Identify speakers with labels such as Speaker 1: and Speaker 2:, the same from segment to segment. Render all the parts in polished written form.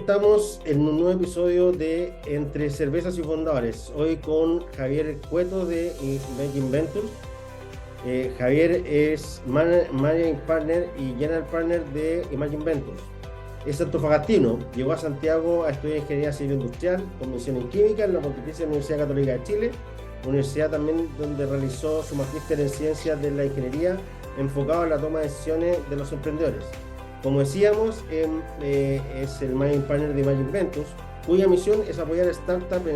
Speaker 1: estamos en un nuevo episodio de Entre Cervezas y Fundadores. Hoy con Javier Cueto de Imagine Ventures. Javier es Managing Partner y General Partner de Imagine Ventures. Es antofagastino, llegó a Santiago a estudiar Ingeniería Civil Industrial con mención en Química en la Pontificia Universidad Católica de Chile, universidad también donde realizó su magíster en Ciencias de la Ingeniería enfocado en la toma de decisiones de los emprendedores. Como decíamos, es el Managing Partner de Imagine Ventures, cuya misión es apoyar startups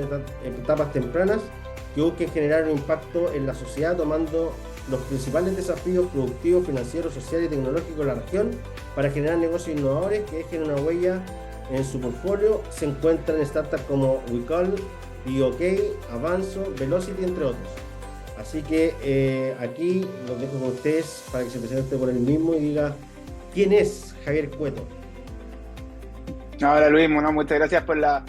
Speaker 1: en etapas tempranas que busquen generar un impacto en la sociedad tomando los principales desafíos productivos, financieros, sociales y tecnológicos de la región para generar negocios innovadores que dejen una huella en su portfolio. Se encuentran startups como WeCall, BeOK, Avanzo, Velocity, entre otros. Así que aquí los dejo con ustedes para que se presente por el mismo y diga quién es Javier Cueto.
Speaker 2: Hola Luis, bueno, muchas gracias por la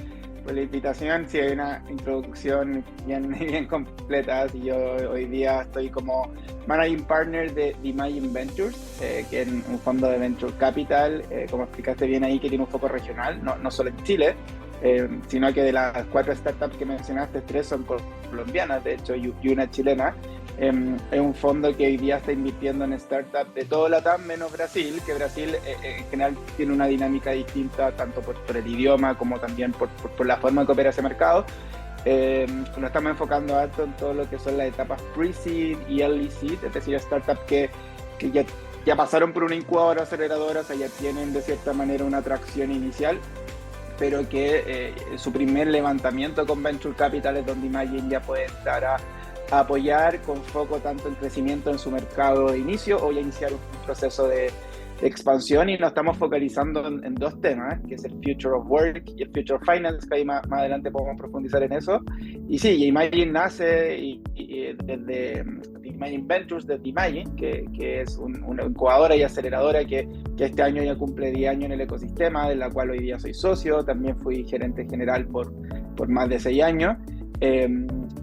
Speaker 2: invitación. Sí, hay una introducción bien completa. Así yo hoy día estoy como Managing Partner de Imagine Ventures, que es un fondo de Venture Capital, como explicaste bien ahí, que tiene un foco regional, no solo en Chile, sino que de las 4 startups que mencionaste, 3 son colombianas, de hecho, y una chilena. Es un fondo que hoy día está invirtiendo en startups de todo LATAM menos Brasil, que Brasil en general tiene una dinámica distinta tanto por el idioma como también por la forma que opera ese mercado. Nos estamos enfocando harto en todo lo que son las etapas pre-seed y early seed, es decir, startups que ya pasaron por una incubadora aceleradora, o sea, ya tienen de cierta manera una atracción inicial, pero que su primer levantamiento con Venture Capital es donde Imagine ya puede entrar a apoyar con foco tanto en crecimiento en su mercado de inicio o ya iniciar un proceso de expansión, y nos estamos focalizando en 2 temas, que es el Future of Work y el Future of Finance, que ahí más adelante podemos profundizar en eso. Y sí, Imagine nace desde Imagine Ventures, desde Imagine, que es una incubadora y aceleradora que este año ya cumple 10 años en el ecosistema, de la cual hoy día soy socio. También fui gerente general por más de 6 años.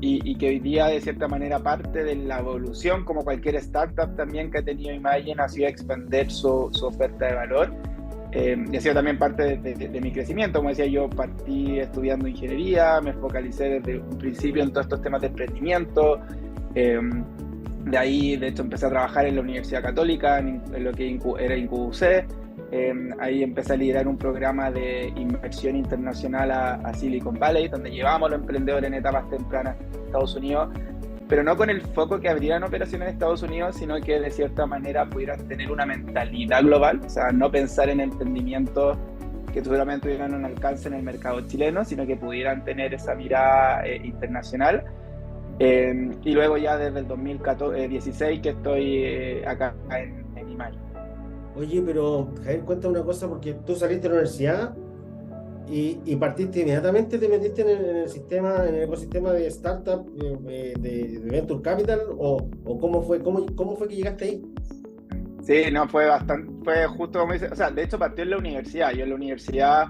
Speaker 2: Y que hoy día de cierta manera parte de la evolución, como cualquier startup también que ha tenido Imagine, ha sido expandir su oferta de valor, y ha sido también parte de mi crecimiento. Como decía, yo partí estudiando ingeniería, me focalicé desde un principio en todos estos temas de emprendimiento, de ahí de hecho empecé a trabajar en la Universidad Católica en lo que era INCUC. Ahí empecé a liderar un programa de inversión internacional a Silicon Valley, donde llevamos a los emprendedores en etapas tempranas de Estados Unidos, pero no con el foco que abrieran operaciones en Estados Unidos, sino que de cierta manera pudieran tener una mentalidad global, o sea, no pensar en emprendimientos que seguramente tuvieran un alcance en el mercado chileno, sino que pudieran tener esa mirada internacional. Y luego ya desde el 2016 que estoy acá en Imagine.
Speaker 1: Oye, pero Javier, cuéntame una cosa, porque tú saliste de la universidad y partiste inmediatamente, te metiste en el sistema, en el ecosistema de startup de Venture Capital, o cómo fue que llegaste ahí.
Speaker 2: Sí, no, fue justo como dice, o sea, de hecho partió en la universidad. Yo en la universidad,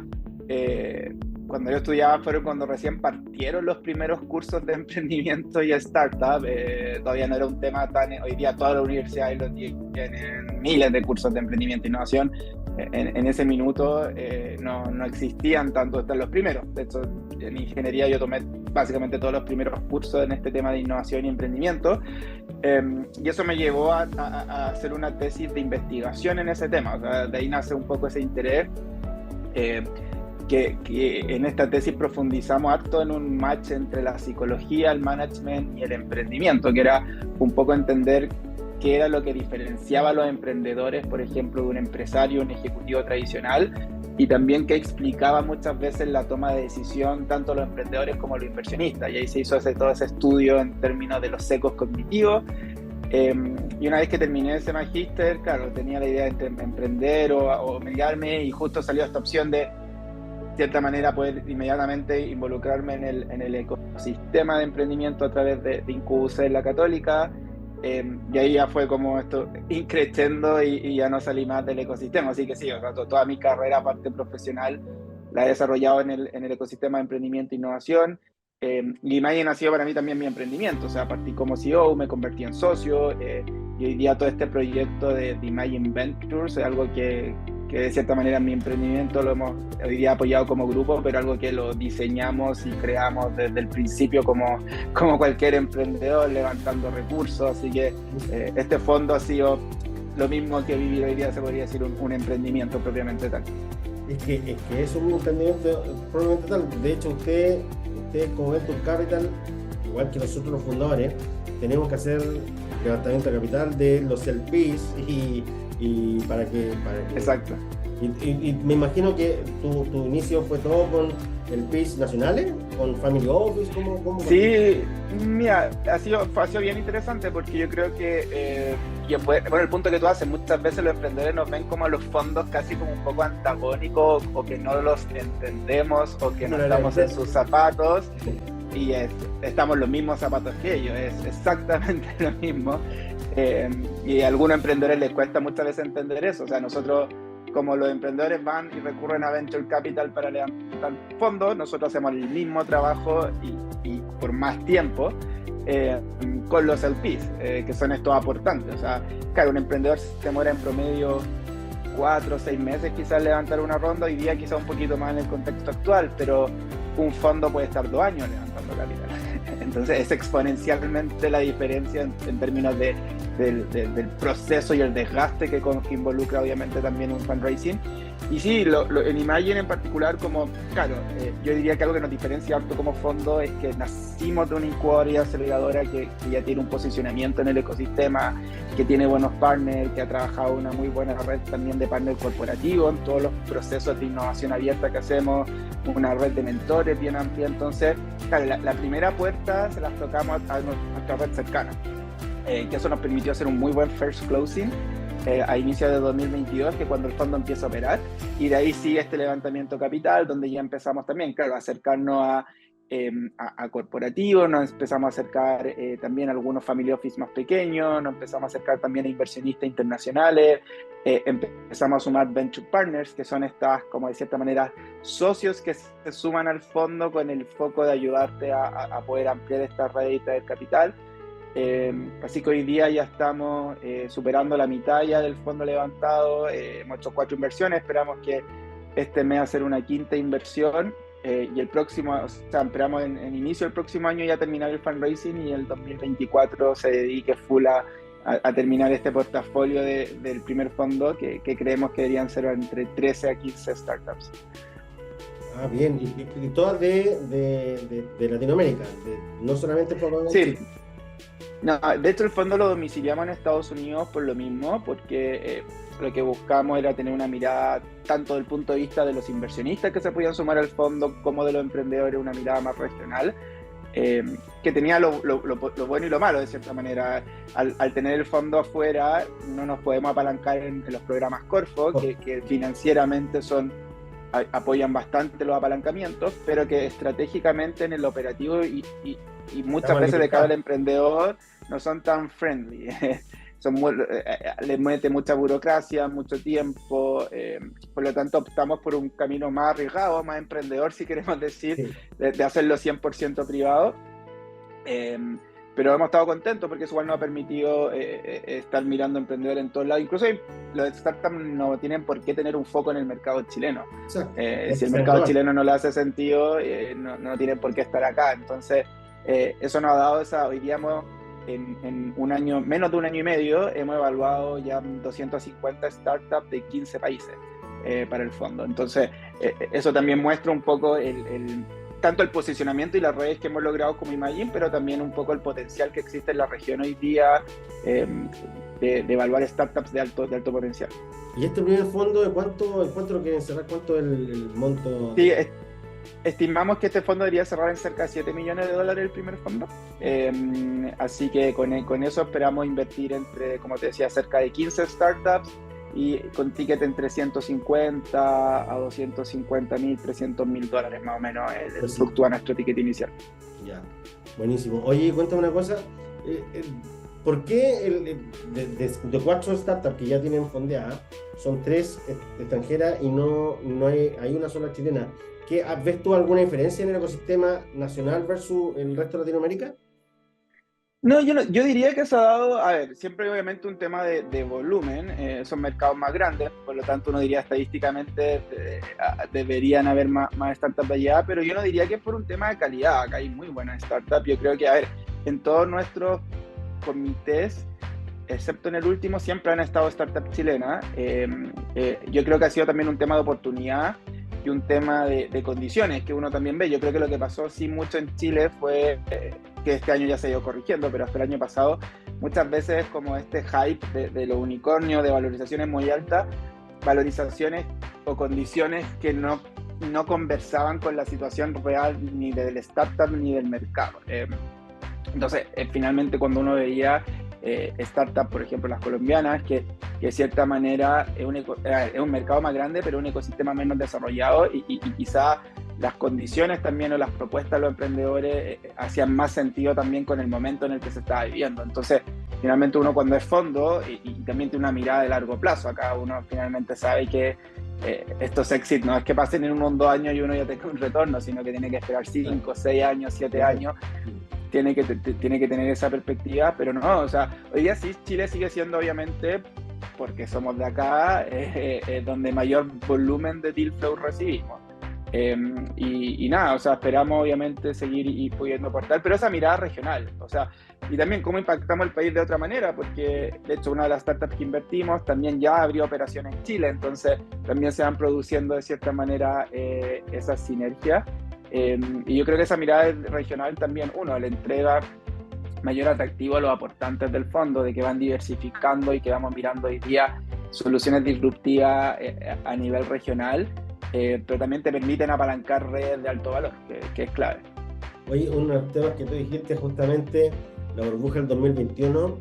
Speaker 2: cuando yo estudiaba, fueron cuando recién partieron los primeros cursos de emprendimiento y startup. Todavía no era un tema tan, hoy día todas las universidades lo tienen, miles de cursos de emprendimiento e innovación. En ese minuto no existían tanto, están los primeros. De hecho, en ingeniería yo tomé básicamente todos los primeros cursos en este tema de innovación y emprendimiento, y eso me llevó a hacer una tesis de investigación en ese tema. O sea, de ahí nace un poco ese interés, que en esta tesis profundizamos harto en un match entre la psicología, el management y el emprendimiento, que era un poco entender qué era lo que diferenciaba a los emprendedores, por ejemplo, de un empresario, un ejecutivo tradicional, y también qué explicaba muchas veces la toma de decisión tanto a los emprendedores como a los inversionistas. Y ahí se hizo todo ese estudio en términos de los sesgos cognitivos. Y una vez que terminé ese magíster, claro, tenía la idea de emprender o mediarme, y justo salió esta opción de cierta manera poder inmediatamente involucrarme en el ecosistema de emprendimiento a través de INCUC en la Católica. Y ahí ya fue como esto increciendo y ya no salí más del ecosistema. Así que sí, o sea, toda mi carrera, parte profesional, la he desarrollado en el ecosistema de emprendimiento e innovación. Y Imagine ha sido para mí también mi emprendimiento. O sea, partí como CEO, me convertí en socio, y hoy día todo este proyecto de Imagine Ventures es algo que que de cierta manera mi emprendimiento lo hemos hoy día apoyado como grupo, pero algo que lo diseñamos y creamos desde el principio como cualquier emprendedor, levantando recursos. Así que este fondo ha sido lo mismo que vivir hoy día, se podría decir un emprendimiento propiamente tal.
Speaker 1: Es que es un emprendimiento propiamente tal. De hecho, ustedes como Venture Capital, igual que nosotros los fundadores, tenemos que hacer levantamiento de capital de los LPs y para que
Speaker 2: Exacto.
Speaker 1: y me imagino que tu inicio fue todo con LPs nacionales, con Family Office, ¿cómo
Speaker 2: Sí, mira, ha sido bien interesante porque yo creo que, bueno, el punto que tú haces, muchas veces los emprendedores nos ven como a los fondos casi como un poco antagónicos o que no los entendemos o que no estamos en sus zapatos. Y estamos en los mismos zapatos que ellos, es exactamente lo mismo. Y a algunos emprendedores les cuesta muchas veces entender eso. O sea, nosotros, como los emprendedores van y recurren a Venture Capital para levantar fondos, nosotros hacemos el mismo trabajo y por más tiempo con los LPs, que son estos aportantes. O sea, claro, un emprendedor se demora en promedio 4 o 6 meses quizás levantar una ronda, hoy día quizás un poquito más en el contexto actual, pero un fondo puede estar 2 años levantando capital. Entonces es exponencialmente la diferencia en términos del proceso y el desgaste que involucra obviamente también un fundraising. Y sí, en Imagine en particular, como, claro, yo diría que algo que nos diferencia harto como fondo es que nacimos de una incubadora y aceleradora que ya tiene un posicionamiento en el ecosistema, que tiene buenos partners, que ha trabajado una muy buena red también de partners corporativos en todos los procesos de innovación abierta que hacemos, una red de mentores bien amplia. Entonces, claro, la primera puerta se las tocamos a nuestra red cercana, que eso nos permitió hacer un muy buen first closing a inicios de 2022, que cuando el fondo empieza a operar, y de ahí sigue este levantamiento capital, donde ya empezamos también, claro, a acercarnos a corporativos, nos empezamos a acercar también a algunos family office más pequeños, nos empezamos a acercar también a inversionistas internacionales, empezamos a sumar venture partners, que son estas, como de cierta manera, socios que se suman al fondo con el foco de ayudarte a poder ampliar esta red de capital. Así que hoy día ya estamos superando la mitad ya del fondo levantado, hemos hecho 4 inversiones, esperamos que este mes hacer una 5ª inversión, y el próximo, o sea, esperamos en inicio del próximo año ya terminar el fundraising y el 2024 se dedique full a terminar este portafolio del primer fondo que creemos que deberían ser entre 13 a 15 startups.
Speaker 1: Ah, bien, y todas de Latinoamérica, no solamente por...
Speaker 2: Sí. No, de hecho el fondo lo domiciliamos en Estados Unidos por lo mismo, porque lo que buscamos era tener una mirada tanto del punto de vista de los inversionistas que se podían sumar al fondo como de los emprendedores, una mirada más regional, que tenía lo bueno y lo malo de cierta manera. Al tener el fondo afuera no nos podemos apalancar en los programas Corfo, que financieramente apoyan bastante los apalancamientos, pero que estratégicamente en el operativo y muchas veces de cara al emprendedor no son tan friendly. Les mete mucha burocracia, mucho tiempo, por lo tanto optamos por un camino más arriesgado, más emprendedor, si queremos decir, sí, de hacerlo 100% privado. Pero hemos estado contentos porque eso igual nos ha permitido estar mirando emprendedores en todos lados. Incluso los startups no tienen por qué tener un foco en el mercado chileno. Si el mercado chileno no le hace sentido, no tienen por qué estar acá. Entonces, eso nos ha dado hoy día en un año, menos de un año y medio, hemos evaluado ya 250 startups de 15 países para el fondo. Entonces, eso también muestra un poco tanto el posicionamiento y las redes que hemos logrado como Imagine, pero también un poco el potencial que existe en la región hoy día de evaluar startups de alto potencial.
Speaker 1: ¿Y este primer fondo, de cuánto lo quieren cerrar? ¿Cuánto es el monto?
Speaker 2: Sí, estimamos que este fondo debería cerrar en cerca de $7 millones el primer fondo. Así que con eso esperamos invertir entre, como te decía, cerca de 15 startups y con ticket entre 150 a 250.000, $300.000 más o menos, fluctúa nuestro ticket inicial.
Speaker 1: Ya, buenísimo. Oye, cuéntame una cosa, ¿por qué de 4 startups que ya tienen fondeada, son 3 extranjeras y no hay una sola chilena? ¿Ves tú alguna diferencia en el ecosistema nacional versus el resto de Latinoamérica?
Speaker 2: No, yo diría que se ha dado, a ver, siempre hay obviamente un tema de volumen, son mercados más grandes, por lo tanto uno diría estadísticamente deberían haber más startups allá, pero yo no diría que es por un tema de calidad, acá hay muy buenas startups, yo creo que, a ver, en todos nuestros comités, excepto en el último, siempre han estado startups chilenas, yo creo que ha sido también un tema de oportunidad y un tema de condiciones que uno también ve. Yo creo que lo que pasó sí mucho en Chile fue que este año ya se ha ido corrigiendo, pero hasta el año pasado muchas veces como este hype de los unicornios, de valorizaciones muy altas, valorizaciones o condiciones que no conversaban con la situación real ni del startup ni del mercado. Entonces, finalmente cuando uno veía startups, por ejemplo las colombianas, que de cierta manera es un mercado más grande, pero un ecosistema menos desarrollado y quizá las condiciones también o las propuestas de los emprendedores hacían más sentido también con el momento en el que se estaba viviendo. Entonces, finalmente uno cuando es fondo y también tiene una mirada de largo plazo, acá uno finalmente sabe que estos exits no es que pasen en 1 o 2 años y uno ya tenga un retorno, sino que tiene que esperar 5, 6 años, 7 años. Tiene que tener esa perspectiva, pero no, o sea, hoy día sí, Chile sigue siendo obviamente, porque somos de acá, donde mayor volumen de deal flow recibimos. Y nada, o sea, esperamos obviamente seguir y pudiendo aportar, pero esa mirada regional, o sea, y también cómo impactamos el país de otra manera, porque de hecho una de las startups que invertimos también ya abrió operaciones en Chile, entonces también se van produciendo de cierta manera esas sinergias. Y yo creo que esa mirada regional también, uno, le entrega mayor atractivo a los aportantes del fondo, de que van diversificando y que vamos mirando hoy día soluciones disruptivas a nivel regional, pero también te permiten apalancar redes de alto valor, que es clave.
Speaker 1: Oye, uno de los temas que tú dijiste justamente, la burbuja del 2021,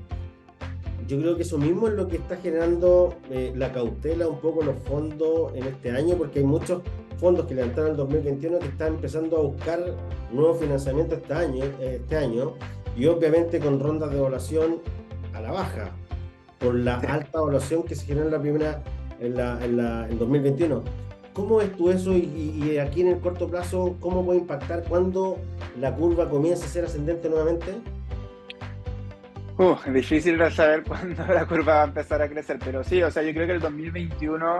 Speaker 1: yo creo que eso mismo es lo que está generando la cautela un poco los fondos en este año, porque hay muchos fondos que levantaron el 2021 que están empezando a buscar nuevos financiamientos este año, y obviamente con rondas de evaluación a la baja, por la alta evaluación que se generó en 2021. ¿Cómo ves tú eso y aquí en el corto plazo, cómo puede impactar cuando la curva comience a ser ascendente nuevamente?
Speaker 2: Es difícil de saber cuándo la curva va a empezar a crecer, pero sí, o sea, yo creo que el 2021,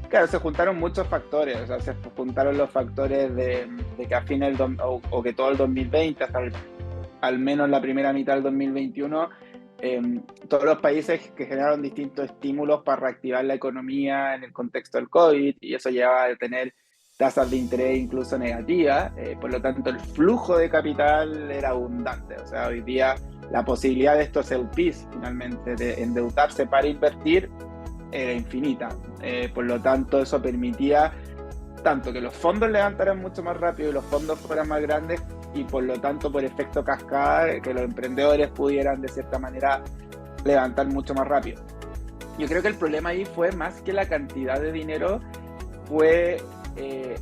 Speaker 2: claro, se juntaron muchos factores, o sea, se juntaron los factores de que a fin o que todo el 2020, hasta al menos la primera mitad del 2021, todos los países que generaron distintos estímulos para reactivar la economía en el contexto del COVID, y eso llevaba a tener tasas de interés incluso negativas, por lo tanto el flujo de capital era abundante, o sea, hoy día la posibilidad de estos LPs finalmente de endeudarse para invertir era infinita, por lo tanto eso permitía tanto que los fondos levantaran mucho más rápido y los fondos fueran más grandes, y por lo tanto por efecto cascada que los emprendedores pudieran de cierta manera levantar mucho más rápido. Yo creo que el problema ahí fue más que la cantidad de dinero, fue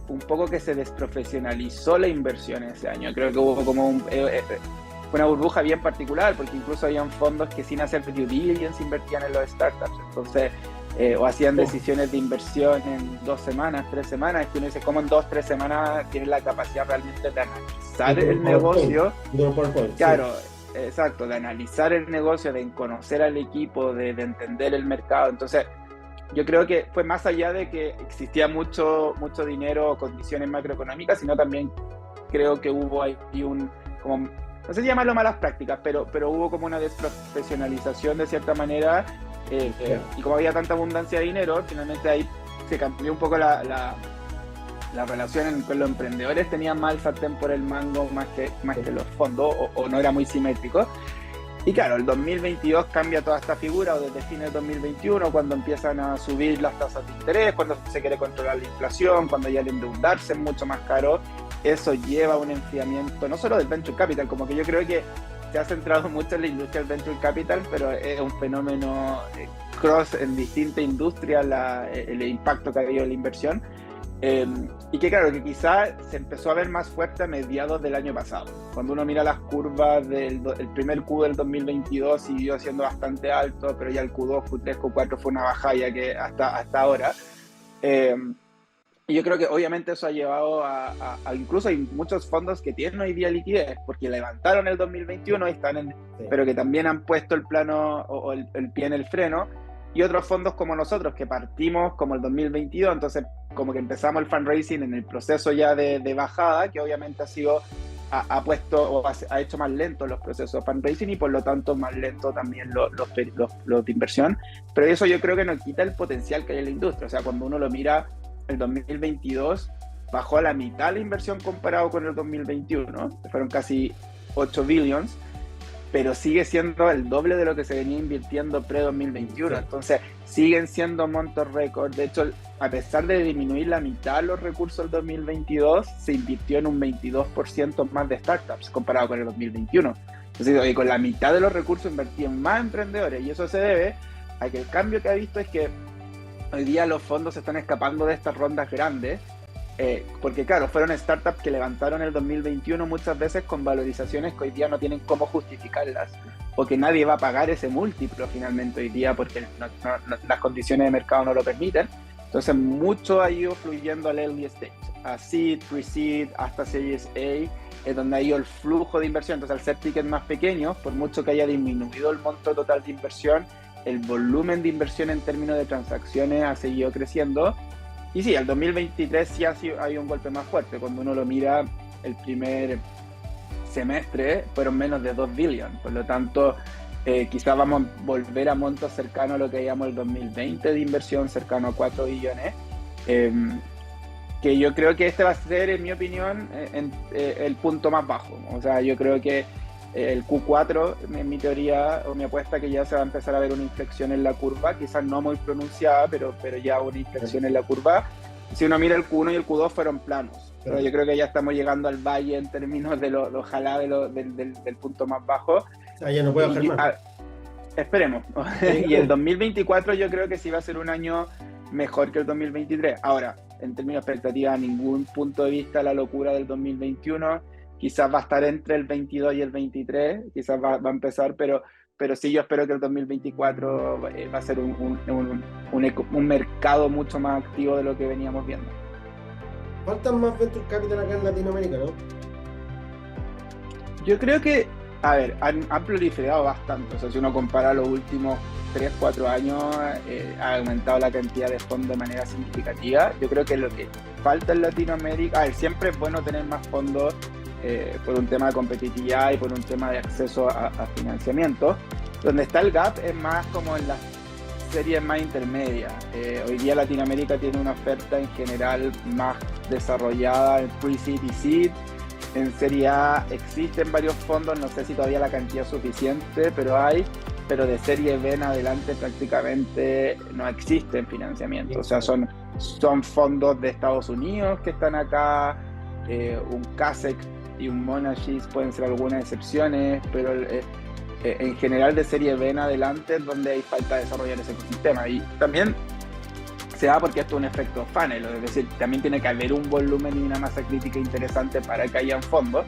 Speaker 2: un poco que se desprofesionalizó la inversión ese año. Creo que hubo como una burbuja bien particular, porque incluso habían fondos que sin hacer due diligence invertían en los startups, entonces o hacían decisiones de inversión en 2 semanas, 3 semanas, que uno dice, ¿cómo en 2, 3 semanas tienes la capacidad realmente de analizar el negocio? Claro, exacto, de analizar el negocio, de conocer al equipo, de entender el mercado. Entonces, yo creo que fue más allá de que existía mucho dinero o condiciones macroeconómicas, sino también creo que hubo ahí como, no sé si llamarlo malas prácticas, pero hubo como una desprofesionalización de cierta manera, y como había tanta abundancia de dinero, finalmente ahí se cambió un poco la relación con los emprendedores, tenían más el sartén por el mango más que los fondos, o no era muy simétrico. Y claro, el 2022 cambia toda esta figura, o desde fines del 2021, cuando empiezan a subir las tasas de interés, cuando se quiere controlar la inflación, cuando ya el endeudarse es mucho más caro. Eso lleva a un enfriamiento, no solo del venture capital, como que yo creo que se ha centrado mucho en la industria del venture capital, pero es un fenómeno cross en distintas industrias el impacto que ha habido en la inversión. Y que claro, que quizá se empezó a ver más fuerte a mediados del año pasado. Cuando uno mira las curvas el primer Q del 2022 siguió siendo bastante alto, pero ya el Q2, Q3, Q4 fue una bajada ya que hasta ahora. Y yo creo que obviamente eso ha llevado a incluso hay muchos fondos que tienen hoy día liquidez, porque levantaron el 2021 y están
Speaker 1: Sí.
Speaker 2: pero que también han puesto el plano o el pie en el freno, y otros fondos como nosotros, que partimos como el 2022, entonces como que empezamos el fundraising en el proceso ya de bajada, que obviamente ha puesto o ha hecho más lento los procesos de fundraising y por lo tanto más lento también los de inversión, pero eso yo creo que no quita el potencial que hay en la industria. O sea, cuando uno lo mira, el 2022 bajó a la mitad la inversión comparado con el 2021, fueron casi 8 billions, pero sigue siendo el doble de lo que se venía invirtiendo pre-2021, sí. Entonces siguen siendo montos récord. De hecho, a pesar de disminuir la mitad los recursos del 2022, se invirtió en un 22% más de startups comparado con el 2021. Entonces, con la mitad de los recursos invertían más emprendedores, y eso se debe a que el cambio que ha visto es que hoy día los fondos se están escapando de estas rondas grandes, porque claro, fueron startups que levantaron el 2021 muchas veces con valorizaciones que hoy día no tienen cómo justificarlas, o que nadie va a pagar ese múltiplo finalmente hoy día porque las condiciones de mercado no lo permiten. Entonces mucho ha ido fluyendo al early stage, a seed, pre-seed, hasta Series A, es donde ha ido el flujo de inversión. Entonces al ser tickets más pequeños, por mucho que haya disminuido el monto total de inversión, el volumen de inversión en términos de transacciones ha seguido creciendo. Y sí, el 2023 sí ha habido un golpe más fuerte. Cuando uno lo mira, el primer semestre fueron menos de 2 billion. Por lo tanto, quizás vamos a volver a montos cercanos a lo que veíamos el 2020 de inversión, cercano a 4 billones. Que yo creo que este va a ser, en mi opinión, el punto más bajo. O sea, yo creo que el Q4, en mi teoría o mi apuesta, que ya se va a empezar a ver una inflexión en la curva, quizás no muy pronunciada, pero ya una inflexión en la curva. Si uno mira el Q1 y el Q2 fueron planos, pero yo creo que ya estamos llegando al valle en términos de ojalá del punto más bajo.
Speaker 1: O sea, ya no puede bajar más.
Speaker 2: Esperemos. Y el 2024 yo creo que sí va a ser un año mejor que el 2023. Ahora, en términos de expectativa, a ningún punto de vista la locura del 2021. Quizás va a estar entre el 22 y el 23, quizás va a empezar, pero sí, yo espero que el 2024 va a ser un mercado mucho más activo de lo que veníamos viendo.
Speaker 1: Faltan más venture capital acá en Latinoamérica, ¿no?
Speaker 2: Yo creo que, a ver, han proliferado bastante. O sea, si uno compara los últimos 3-4 años, ha aumentado la cantidad de fondos de manera significativa. Yo creo que lo que falta en Latinoamérica, siempre es bueno tener más fondos, por un tema de competitividad y por un tema de acceso a financiamiento. Donde está el gap es más como en las series más intermedias. Hoy día Latinoamérica tiene una oferta en general más desarrollada en pre-seed y seed. En serie A existen varios fondos, no sé si todavía la cantidad es suficiente, pero de serie B en adelante prácticamente no existen financiamiento. O sea, son fondos de Estados Unidos que están acá, un CASEC y un Monashis pueden ser algunas excepciones, pero en general de serie B en adelante es donde hay falta de desarrollar ese ecosistema. Y también se da porque esto es un efecto funnel, es decir, también tiene que haber un volumen y una masa crítica interesante para que hayan fondos,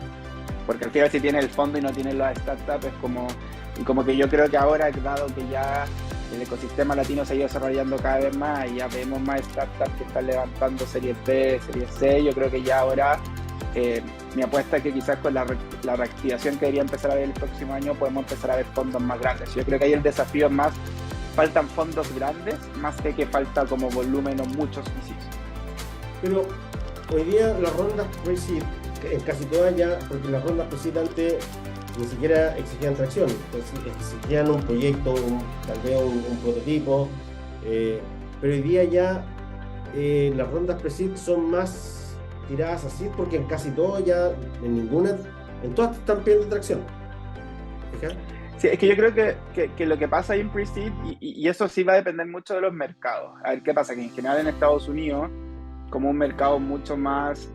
Speaker 2: porque al final si tienes el fondo y no tienes las startups es como que yo creo que ahora, dado que ya el ecosistema latino se ha ido desarrollando cada vez más y ya vemos más startups que están levantando series B, series C, yo creo que ya ahora mi apuesta es que quizás con la reactivación que debería empezar a ver el próximo año podemos empezar a ver fondos más grandes. Yo creo que ahí el desafío es más, faltan fondos grandes más que falta como volumen o muchos VCs.
Speaker 1: Pero hoy día las rondas pre-seed, en casi todas ya, porque las rondas pre-seed antes ni siquiera exigían tracción, exigían un proyecto, tal vez un prototipo, pero hoy día ya las rondas pre-seed son más tiradas así, porque en casi todo ya, en todas están pidiendo tracción. ¿Fijas?
Speaker 2: Sí, es que yo creo que lo que pasa ahí en pre-seed, y eso sí va a depender mucho de los mercados. A ver qué pasa, que en general en Estados Unidos, como un mercado mucho más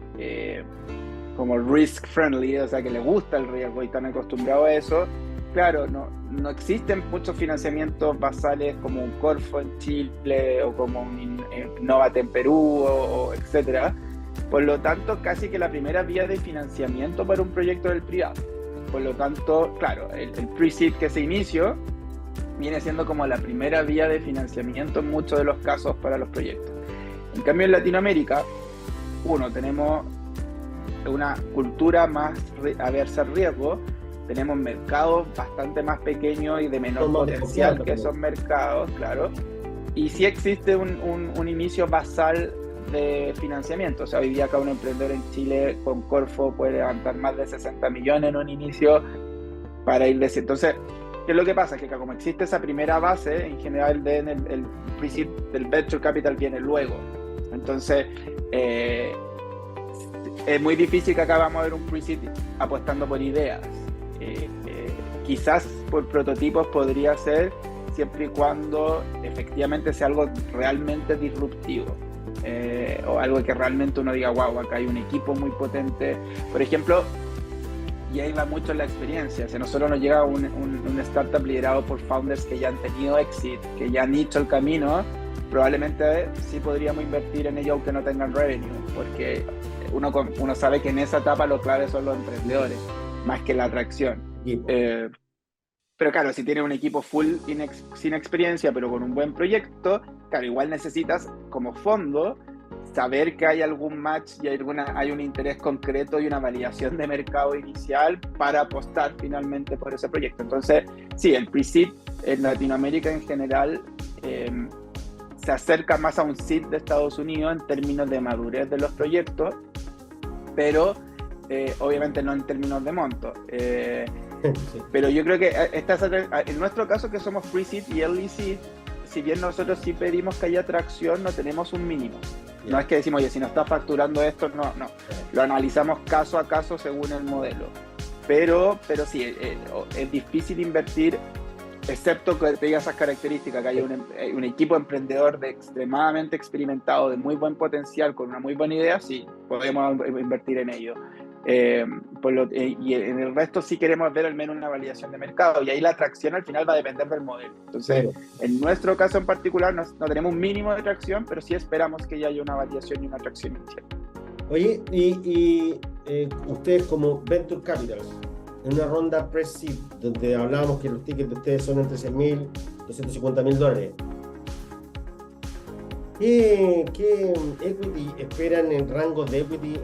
Speaker 2: como risk friendly, o sea que le gusta el riesgo y están acostumbrados a eso, claro, no existen muchos financiamientos basales como un Corfo en Chile o como un Innovate en Perú o etcétera. Por lo tanto, casi que la primera vía de financiamiento para un proyecto del privado. Por lo tanto, claro, el pre-seed que se inició viene siendo como la primera vía de financiamiento en muchos de los casos para los proyectos. En cambio, en Latinoamérica, uno, tenemos una cultura más aversa al riesgo, tenemos mercados bastante más pequeños y de menor potencial que esos mercados, claro, y sí existe un inicio basal de financiamiento. O sea, hoy día cada un emprendedor en Chile con Corfo puede levantar más de 60 millones en un inicio para ir de... Entonces, ¿qué es lo que pasa? Que como existe esa primera base, en general el pre-seed del venture capital viene luego. Entonces, es muy difícil que acá vamos a ver un pre-seed apostando por ideas. Quizás por prototipos podría ser, siempre y cuando efectivamente sea algo realmente disruptivo. O algo que realmente uno diga, wow, acá hay un equipo muy potente. Por ejemplo, y ahí va mucho la experiencia. Si a nosotros nos llega un startup liderado por founders que ya han tenido exit, que ya han hecho el camino, probablemente sí podríamos invertir en ello aunque no tengan revenue, porque uno sabe que en esa etapa lo clave son los emprendedores, más que la atracción. Pero claro, si tienes un equipo full sin experiencia, pero con un buen proyecto, claro, igual necesitas como fondo saber que hay algún match y hay un interés concreto y una validación de mercado inicial para apostar finalmente por ese proyecto. Entonces, sí, el pre-seed en Latinoamérica en general se acerca más a un seed de Estados Unidos en términos de madurez de los proyectos, pero obviamente no en términos de monto. Sí. Pero yo creo que en nuestro caso, que somos pre-seed y early seed, si bien nosotros sí pedimos que haya atracción, no tenemos un mínimo. Yeah. No es que decimos, oye, si no está facturando esto, no. Lo analizamos caso a caso según el modelo. Pero sí, es difícil invertir, excepto que tenga esas características, que haya un equipo emprendedor extremadamente experimentado, de muy buen potencial, con una muy buena idea, sí, podemos invertir en ello. Y en el resto sí queremos ver al menos una validación de mercado, y ahí la atracción al final va a depender del modelo. Entonces, en nuestro caso en particular no tenemos un mínimo de atracción, pero sí esperamos que ya haya una validación y una atracción inicial.
Speaker 1: Oye, y ustedes como Venture Capital, en una ronda pre-seed, donde hablábamos que los tickets de ustedes son entre $100,000 y $250,000, ¿Qué equity esperan en rangos de equity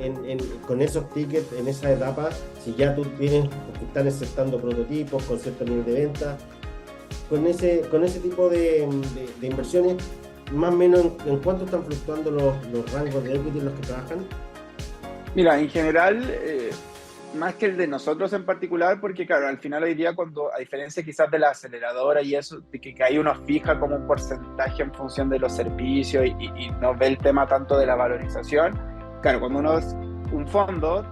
Speaker 1: con esos tickets en esa etapa? Si ya tú tienes, porque están aceptando prototipos con cierto nivel de venta, con ese tipo de inversiones, más o menos ¿en cuánto están fluctuando los rangos de equity en los que trabajan?
Speaker 2: Mira, en general, más que el de nosotros en particular, porque claro, al final hoy día, a diferencia quizás de la aceleradora y eso, de que ahí uno fija como un porcentaje en función de los servicios y no ve el tema tanto de la valorización, claro, cuando uno es un fondo,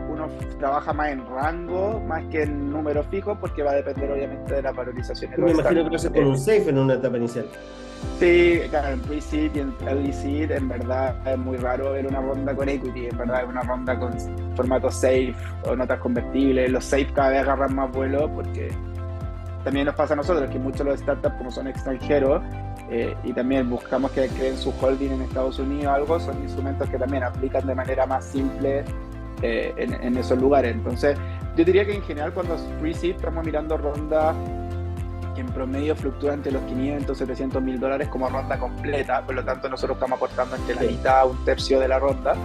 Speaker 2: uno trabaja más en rango, más que en números fijos, porque va a depender obviamente de la valorización.
Speaker 1: Me imagino que lo hace con un safe en una etapa inicial.
Speaker 2: Sí, claro, en pre-seed y en early seed en verdad es muy raro ver una ronda con equity, en verdad es una ronda con formato safe o notas convertibles. Los safe cada vez agarran más vuelo, porque también nos pasa a nosotros que muchos de los startups, como son extranjeros, y también buscamos que creen su holding en Estados Unidos o algo, son instrumentos que también aplican de manera más simple en esos lugares. Entonces yo diría que en general cuando es pre-seed estamos mirando rondas que en promedio fluctúa entre los $500, $700,000 como ronda completa, por lo tanto nosotros estamos aportando entre la mitad, un tercio de la ronda,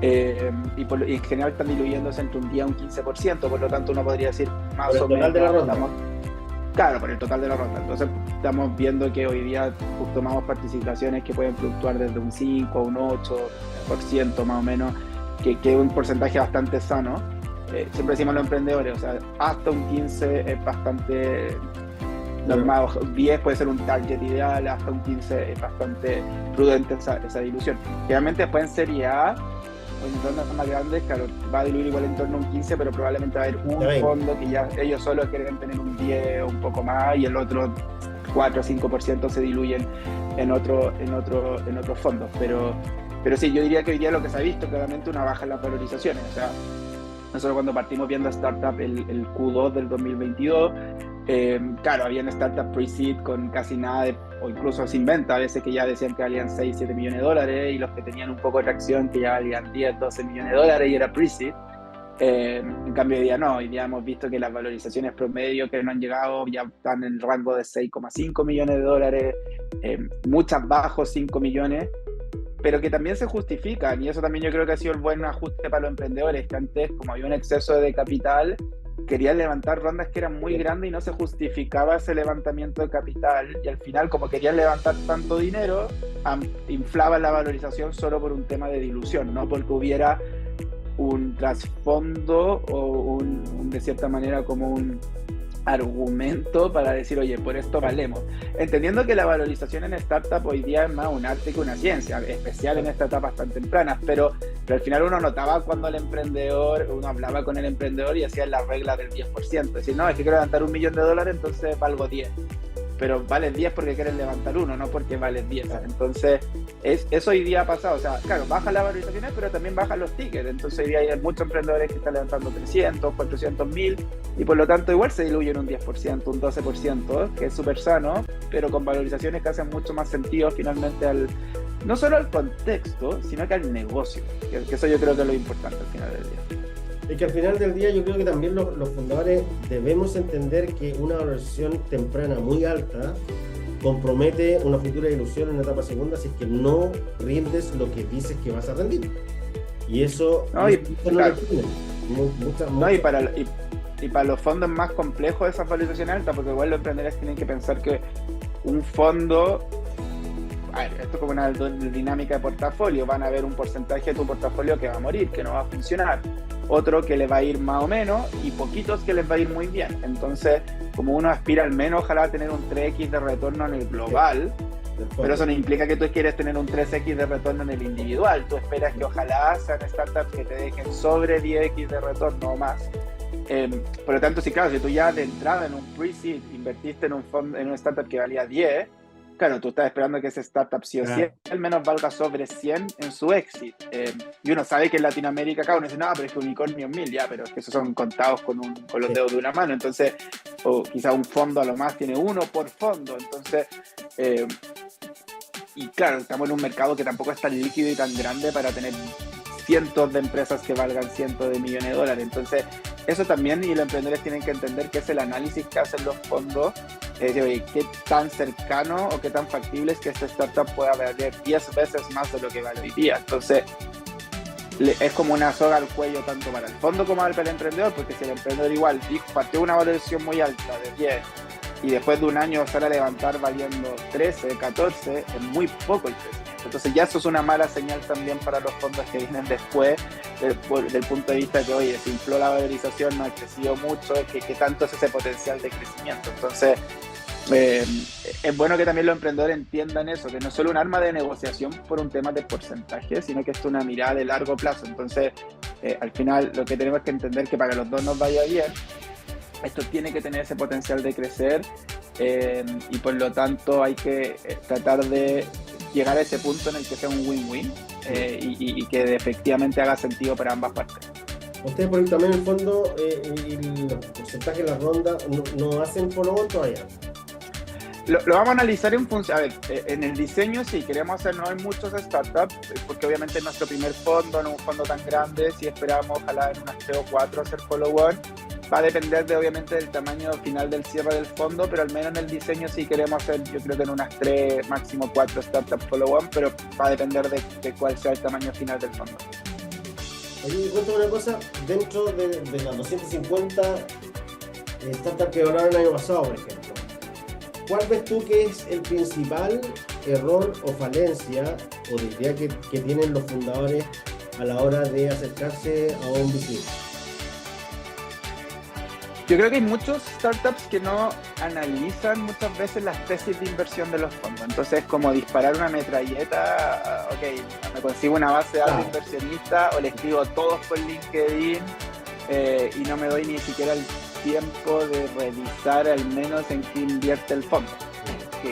Speaker 2: y en general están diluyéndose entre un 10 y un 15%, por lo tanto uno podría decir más o menos...
Speaker 1: ¿Por el total de la ronda?
Speaker 2: Claro, por el total de la ronda. Entonces estamos viendo que hoy día tomamos participaciones que pueden fluctuar desde un 5 a un 8% más o menos, que es un porcentaje bastante sano. Siempre decimos los emprendedores, o sea, hasta un 15 es bastante... normal, 10 puede ser un target ideal, hasta un 15 es bastante prudente esa dilución. Realmente después en Serie A o en rondas más grandes, claro, va a diluir igual en torno a un 15, pero probablemente va a haber un fondo que ya ellos solo quieren tener un 10 o un poco más, y el otro 4 o 5% se diluyen en otros fondos. Pero sí, yo diría que hoy día lo que se ha visto claramente una baja en las valorizaciones. O sea, nosotros cuando partimos viendo Startup el Q2 del 2022, claro, habían startups pre-seed con casi nada o incluso sin venta, a veces que ya decían que valían 6, 7 millones de dólares, y los que tenían un poco de tracción que ya valían 10, 12 millones de dólares y era pre-seed. En cambio hoy día no, hoy día hemos visto que las valorizaciones promedio que no han llegado ya están en el rango de 6,5 millones de dólares, muchas bajo 5 millones, pero que también se justifican, y eso también yo creo que ha sido el buen ajuste para los emprendedores, que antes, como había un exceso de capital, querían levantar rondas que eran muy grandes y no se justificaba ese levantamiento de capital, y al final, como querían levantar tanto dinero, inflaban la valorización solo por un tema de dilución, no porque hubiera un trasfondo o de cierta manera como un argumento para decir, oye, por esto valemos. Entendiendo que la valorización en startup hoy día es más un arte que una ciencia, especial en estas etapas tan tempranas, pero al final uno notaba cuando uno hablaba con el emprendedor y hacía la regla del 10%, es decir, no, es que quiero levantar $1 millón, entonces valgo 10. Pero vales 10 porque quieres levantar 1, no porque vales 10. Entonces, eso hoy día ha pasado. O sea, claro, bajan las valorizaciones, pero también bajan los tickets. Entonces, hoy día hay muchos emprendedores que están levantando 300, 400.000, y por lo tanto igual se diluyen un 10%, un 12%, que es súper sano, pero con valorizaciones que hacen mucho más sentido finalmente no solo al contexto, sino que al negocio. Que eso yo creo que es lo importante al final del día.
Speaker 1: Es que al final del día yo creo que también los fundadores debemos entender que una valorización temprana muy alta compromete una futura ilusión en una etapa segunda si es que no rindes lo que dices que vas a rendir. Y eso
Speaker 2: no,
Speaker 1: claro.
Speaker 2: Y para los fondos más complejos esa valorización alta, porque igual los emprendedores tienen que pensar que un fondo... A ver, esto es como una dinámica de portafolio, van a haber un porcentaje de tu portafolio que va a morir, que no va a funcionar, otro que le va a ir más o menos y poquitos que les va a ir muy bien. Entonces, como uno aspira al menos, ojalá tener un 3x de retorno en el global, pero eso no implica que tú quieres tener un 3x de retorno en el individual, tú esperas que ojalá sean startups que te dejen sobre 10x de retorno o más. Por lo tanto, si tú ya de entrada en un pre-seed invertiste en una startup que valía 10, claro, tú estás esperando que ese startup sí o sí al menos valga sobre 100 en su exit. Y uno sabe que en Latinoamérica, uno dice, no, pero es que unicornio 1000, ya, pero es que esos son contados con los dedos de una mano. Entonces, o quizá un fondo a lo más tiene uno por fondo. Entonces, y claro, estamos en un mercado que tampoco es tan líquido y tan grande para tener cientos de empresas que valgan cientos de millones de dólares. Entonces, eso también, y los emprendedores tienen que entender que es el análisis que hacen los fondos, oye, qué tan cercano o qué tan factible es que esta startup pueda valer 10 veces más de lo que vale hoy día. Entonces, es como una soga al cuello tanto para el fondo como para el emprendedor, porque si el emprendedor igual partió una valoración muy alta de 10 y después de un año sale a levantar valiendo 13, 14, es muy poco el precio. Entonces ya eso es una mala señal también para los fondos que vienen después, del punto de vista que, oye, se infló la valorización, no ha crecido mucho, que tanto es ese potencial de crecimiento. Entonces, es bueno que también los emprendedores entiendan eso, que no es solo un arma de negociación por un tema de porcentaje, sino que es una mirada de largo plazo. Entonces, al final, lo que tenemos que entender es que para que los dos nos vaya bien, esto tiene que tener ese potencial de crecer, y por lo tanto hay que tratar de llegar a ese punto en el que sea un win-win, y que efectivamente haga sentido para ambas partes.
Speaker 1: Ustedes por ahí también en el fondo y los porcentajes de las rondas no hacen follow-on todavía.
Speaker 2: Lo vamos a analizar en función, a ver, en el diseño sí, queremos hacer, no hay muchos startups, porque obviamente es nuestro primer fondo, no es un fondo tan grande, si esperamos ojalá en unas 3 o 4 hacer follow-on, va a depender obviamente del tamaño final del cierre del fondo, pero al menos en el diseño sí queremos hacer, yo creo que en unas 3, máximo 4 startups follow-on, pero va a depender de cuál sea el tamaño final del fondo.
Speaker 1: Oye, cuéntame una cosa, dentro de las 250 startups que volaron el año pasado, por ejemplo, ¿cuál ves tú que es el principal error o falencia o de idea que tienen los fundadores a la hora de acercarse a un VC?
Speaker 2: Yo creo que hay muchos startups que no analizan muchas veces las tesis de inversión de los fondos. Entonces es como disparar una metralleta, ok, me consigo una base de datos inversionista o le escribo todos por LinkedIn, y no me doy ni siquiera el tiempo de revisar al menos en qué invierte el fondo,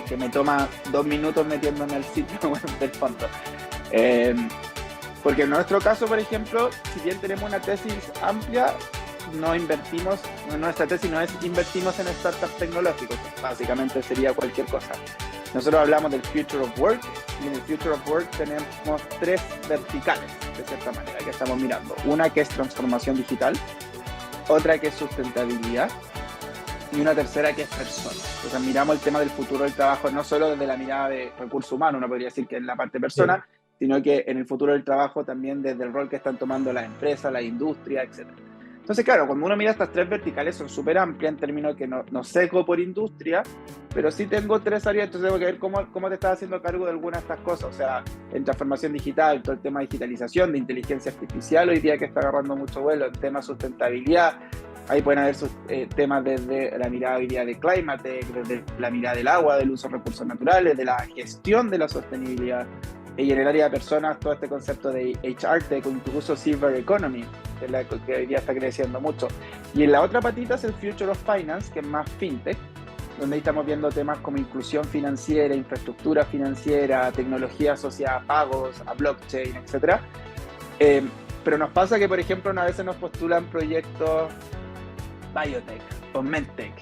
Speaker 2: que me toma 2 minutos metiéndome al sitio web del fondo. Porque en nuestro caso, por ejemplo, si bien tenemos una tesis amplia, nuestra tesis no es invertimos en startups tecnológicos, básicamente sería cualquier cosa. Nosotros hablamos del Future of Work, y en el Future of Work tenemos 3 verticales, de cierta manera, que estamos mirando. Una que es transformación digital, otra que es sustentabilidad, y una tercera que es personas. Entonces miramos el tema del futuro del trabajo no solo desde la mirada de recursos humanos, uno podría decir que es la parte persona, sino que en el futuro del trabajo también desde el rol que están tomando las empresas, la industria, etc. Entonces, claro, cuando uno mira estas 3 verticales son súper amplias en términos que no seco por industria, pero sí tengo 3 áreas, entonces tengo que ver cómo te estás haciendo cargo de alguna de estas cosas. O sea, en transformación digital, todo el tema de digitalización, de inteligencia artificial, hoy día que está agarrando mucho vuelo, el tema de sustentabilidad. Ahí pueden haber temas desde la mirada hoy día de climate, desde la mirada del agua, del uso de recursos naturales, de la gestión de la sostenibilidad. Y en el área de personas, todo este concepto de HR Tech o incluso Silver Economy, que hoy día está creciendo mucho. Y en la otra patita es el Future of Finance, que es más fintech, donde ahí estamos viendo temas como inclusión financiera, infraestructura financiera, tecnología asociada a pagos, a blockchain, etc. Pero nos pasa que, por ejemplo, a veces nos postulan proyectos biotech o medtech.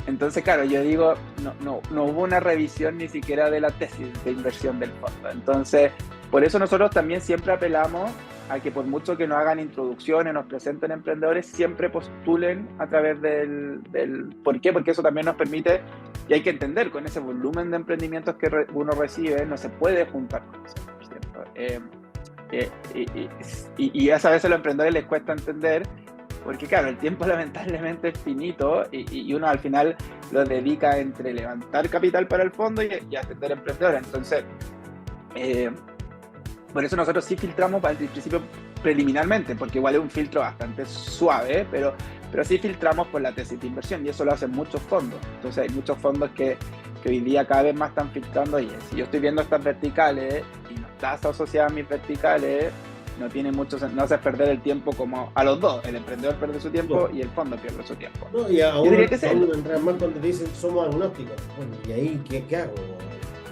Speaker 2: Entonces, claro, yo digo, no hubo una revisión ni siquiera de la tesis de inversión del fondo. Entonces, por eso nosotros también siempre apelamos a que por mucho que nos hagan introducciones, nos presenten emprendedores, siempre postulen a través del ¿por qué? Porque eso también nos permite, y hay que entender, con ese volumen de emprendimientos que uno recibe, no se puede juntar con eso, y a veces a los emprendedores les cuesta entender, porque claro, el tiempo lamentablemente es finito y uno al final lo dedica entre levantar capital para el fondo y atender emprendedores. Entonces, por eso nosotros sí filtramos al principio preliminarmente, porque igual es un filtro bastante suave, pero sí filtramos por la tesis de inversión, y eso lo hacen muchos fondos. Entonces hay muchos fondos que hoy día cada vez más están filtrando, y si yo estoy viendo estas verticales y no estás asociada a mis verticales, no tiene mucho sentido, no haces perder el tiempo como a los dos, el emprendedor pierde su tiempo y el fondo pierde su tiempo.
Speaker 1: No, y aún vendrán más cuando te dicen somos agnósticos. Bueno, ¿y ahí qué hago?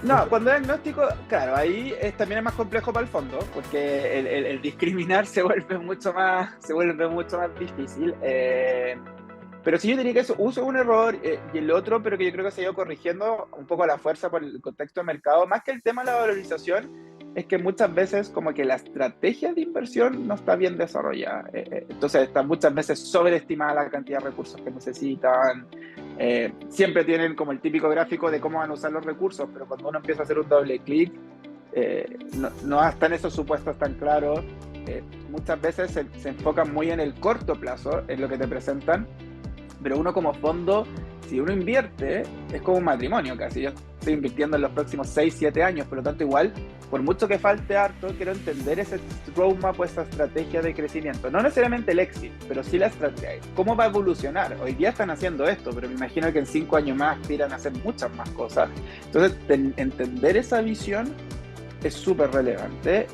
Speaker 2: No, cuando es agnóstico, claro, ahí también es más complejo para el fondo, porque el discriminar se vuelve mucho más difícil. Pero sí, yo diría que eso, uso es un error, y el otro, pero que yo creo que se ha ido corrigiendo un poco a la fuerza por el contexto de mercado, más que el tema de la valorización, es que muchas veces como que la estrategia de inversión no está bien desarrollada. Entonces está muchas veces sobreestimada la cantidad de recursos que necesitan. Siempre tienen como el típico gráfico de cómo van a usar los recursos, pero cuando uno empieza a hacer un doble clic, no están esos supuestos tan claros. Muchas veces se enfocan muy en el corto plazo, en lo que te presentan, pero uno como fondo, si uno invierte, es como un matrimonio casi. Yo estoy invirtiendo en los próximos 6, 7 años, por lo tanto igual, por mucho que falte harto, quiero entender ese roadmap o esa estrategia de crecimiento. No necesariamente el éxito, pero sí la estrategia. ¿Cómo va a evolucionar? Hoy día están haciendo esto, pero me imagino que en 5 años más aspiran a hacer muchas más cosas. Entonces, entender esa visión es súper relevante.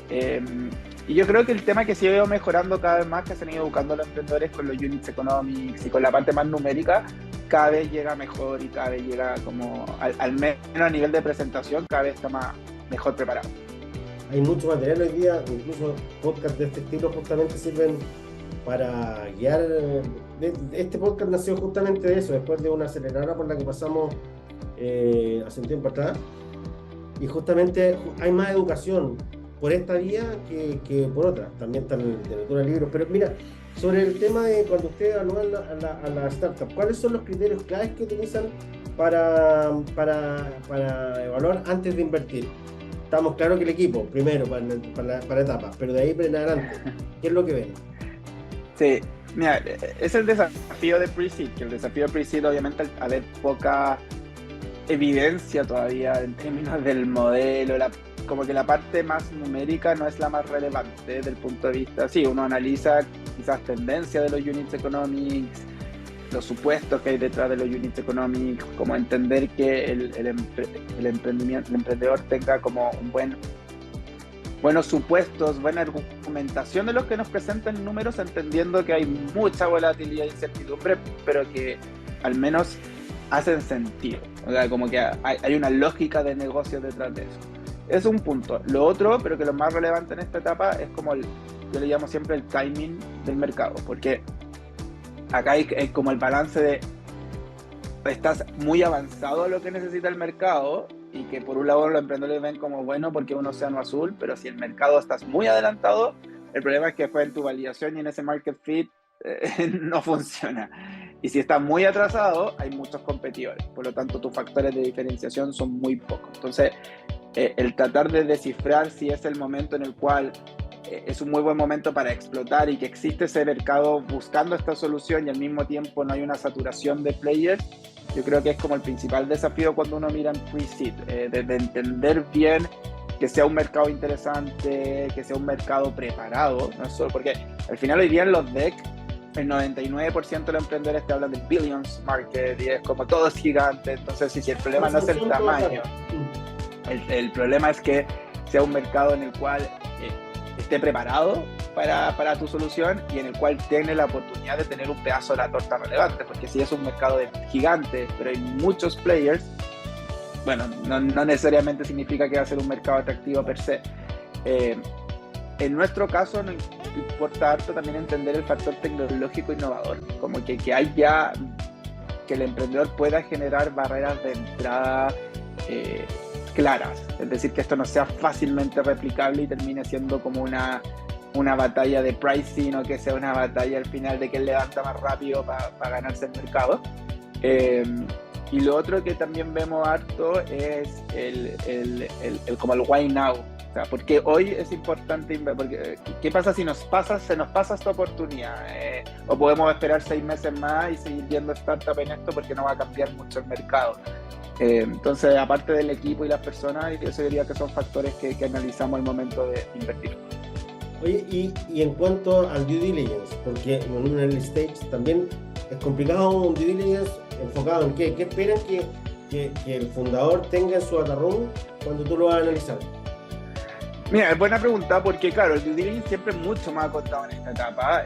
Speaker 2: Y yo creo que el tema que sí veo mejorando cada vez más, que se han ido buscando los emprendedores con los units economics y con la parte más numérica, cada vez llega mejor y cada vez llega como, al menos a nivel de presentación, cada vez está mejor preparado.
Speaker 1: Hay mucho material hoy día, incluso podcasts de este estilo justamente sirven para guiar. Este podcast nació justamente de eso, después de una aceleradora por la que pasamos hace un tiempo atrás, y justamente hay más educación por esta vía que por otra. También está en literatura de libros. Pero mira, sobre el tema de cuando ustedes evalúan a la startup, ¿cuáles son los criterios claves que utilizan para evaluar antes de invertir? Estamos claros que el equipo, primero, para etapas, pero de ahí en adelante, ¿qué es lo que ven?
Speaker 2: Sí, mira, es el desafío de Pre-Seed, que el desafío de Pre-Seed, obviamente, al haber poca evidencia todavía en términos del modelo, como que la parte más numérica no es la más relevante desde el punto de vista, sí, uno analiza quizás tendencia de los units economics, los supuestos que hay detrás de los units economics, como entender que el emprendedor tenga como buenos supuestos, buena argumentación de los que nos presentan números, entendiendo que hay mucha volatilidad e incertidumbre, pero que al menos hacen sentido, o sea, como que hay una lógica de negocio detrás de eso. Es un punto. Lo otro, pero que lo más relevante en esta etapa, es como yo le llamo siempre el timing del mercado, porque acá hay como el balance de estás muy avanzado a lo que necesita el mercado, y que por un lado los emprendedores ven como bueno porque es un océano azul, pero si el mercado estás muy adelantado, el problema es que después en tu validación y en ese market fit no funciona. Y si estás muy atrasado, hay muchos competidores, por lo tanto tus factores de diferenciación son muy pocos. Entonces, el tratar de descifrar si es el momento en el cual es un muy buen momento para explotar y que existe ese mercado buscando esta solución y al mismo tiempo no hay una saturación de players, yo creo que es como el principal desafío cuando uno mira en pre-seed, de entender bien que sea un mercado interesante, que sea un mercado preparado, no solo porque al final hoy día en los decks el 99% de los emprendedores te hablan de billions market y es como todo es gigante, entonces si el problema no es el tamaño, el problema es que sea un mercado en el cual esté preparado para tu solución y en el cual tiene la oportunidad de tener un pedazo de la torta relevante, porque si es un mercado gigante, pero hay muchos players, bueno, no necesariamente significa que va a ser un mercado atractivo per se. En nuestro caso nos importa harto también entender el factor tecnológico innovador, como que hay ya que el emprendedor pueda generar barreras de entrada claras, es decir, que esto no sea fácilmente replicable y termine siendo como una batalla de pricing o que sea una batalla al final de quién levanta más rápido para ganarse el mercado. Y lo otro que también vemos harto es como el why now. O sea, porque hoy es importante, porque ¿qué pasa si se nos pasa esta oportunidad? O podemos esperar 6 meses más y seguir viendo startup en esto porque no va a cambiar mucho el mercado. Entonces, aparte del equipo y las personas, yo diría que son factores que analizamos al momento de invertir.
Speaker 1: Oye, y en cuanto al due diligence, porque en un early stage también es complicado un due diligence enfocado en qué esperan que el fundador tenga en su data room cuando tú lo vas a analizar.
Speaker 2: Mira, es buena pregunta porque, claro, el due diligence siempre es mucho más acotado en esta etapa.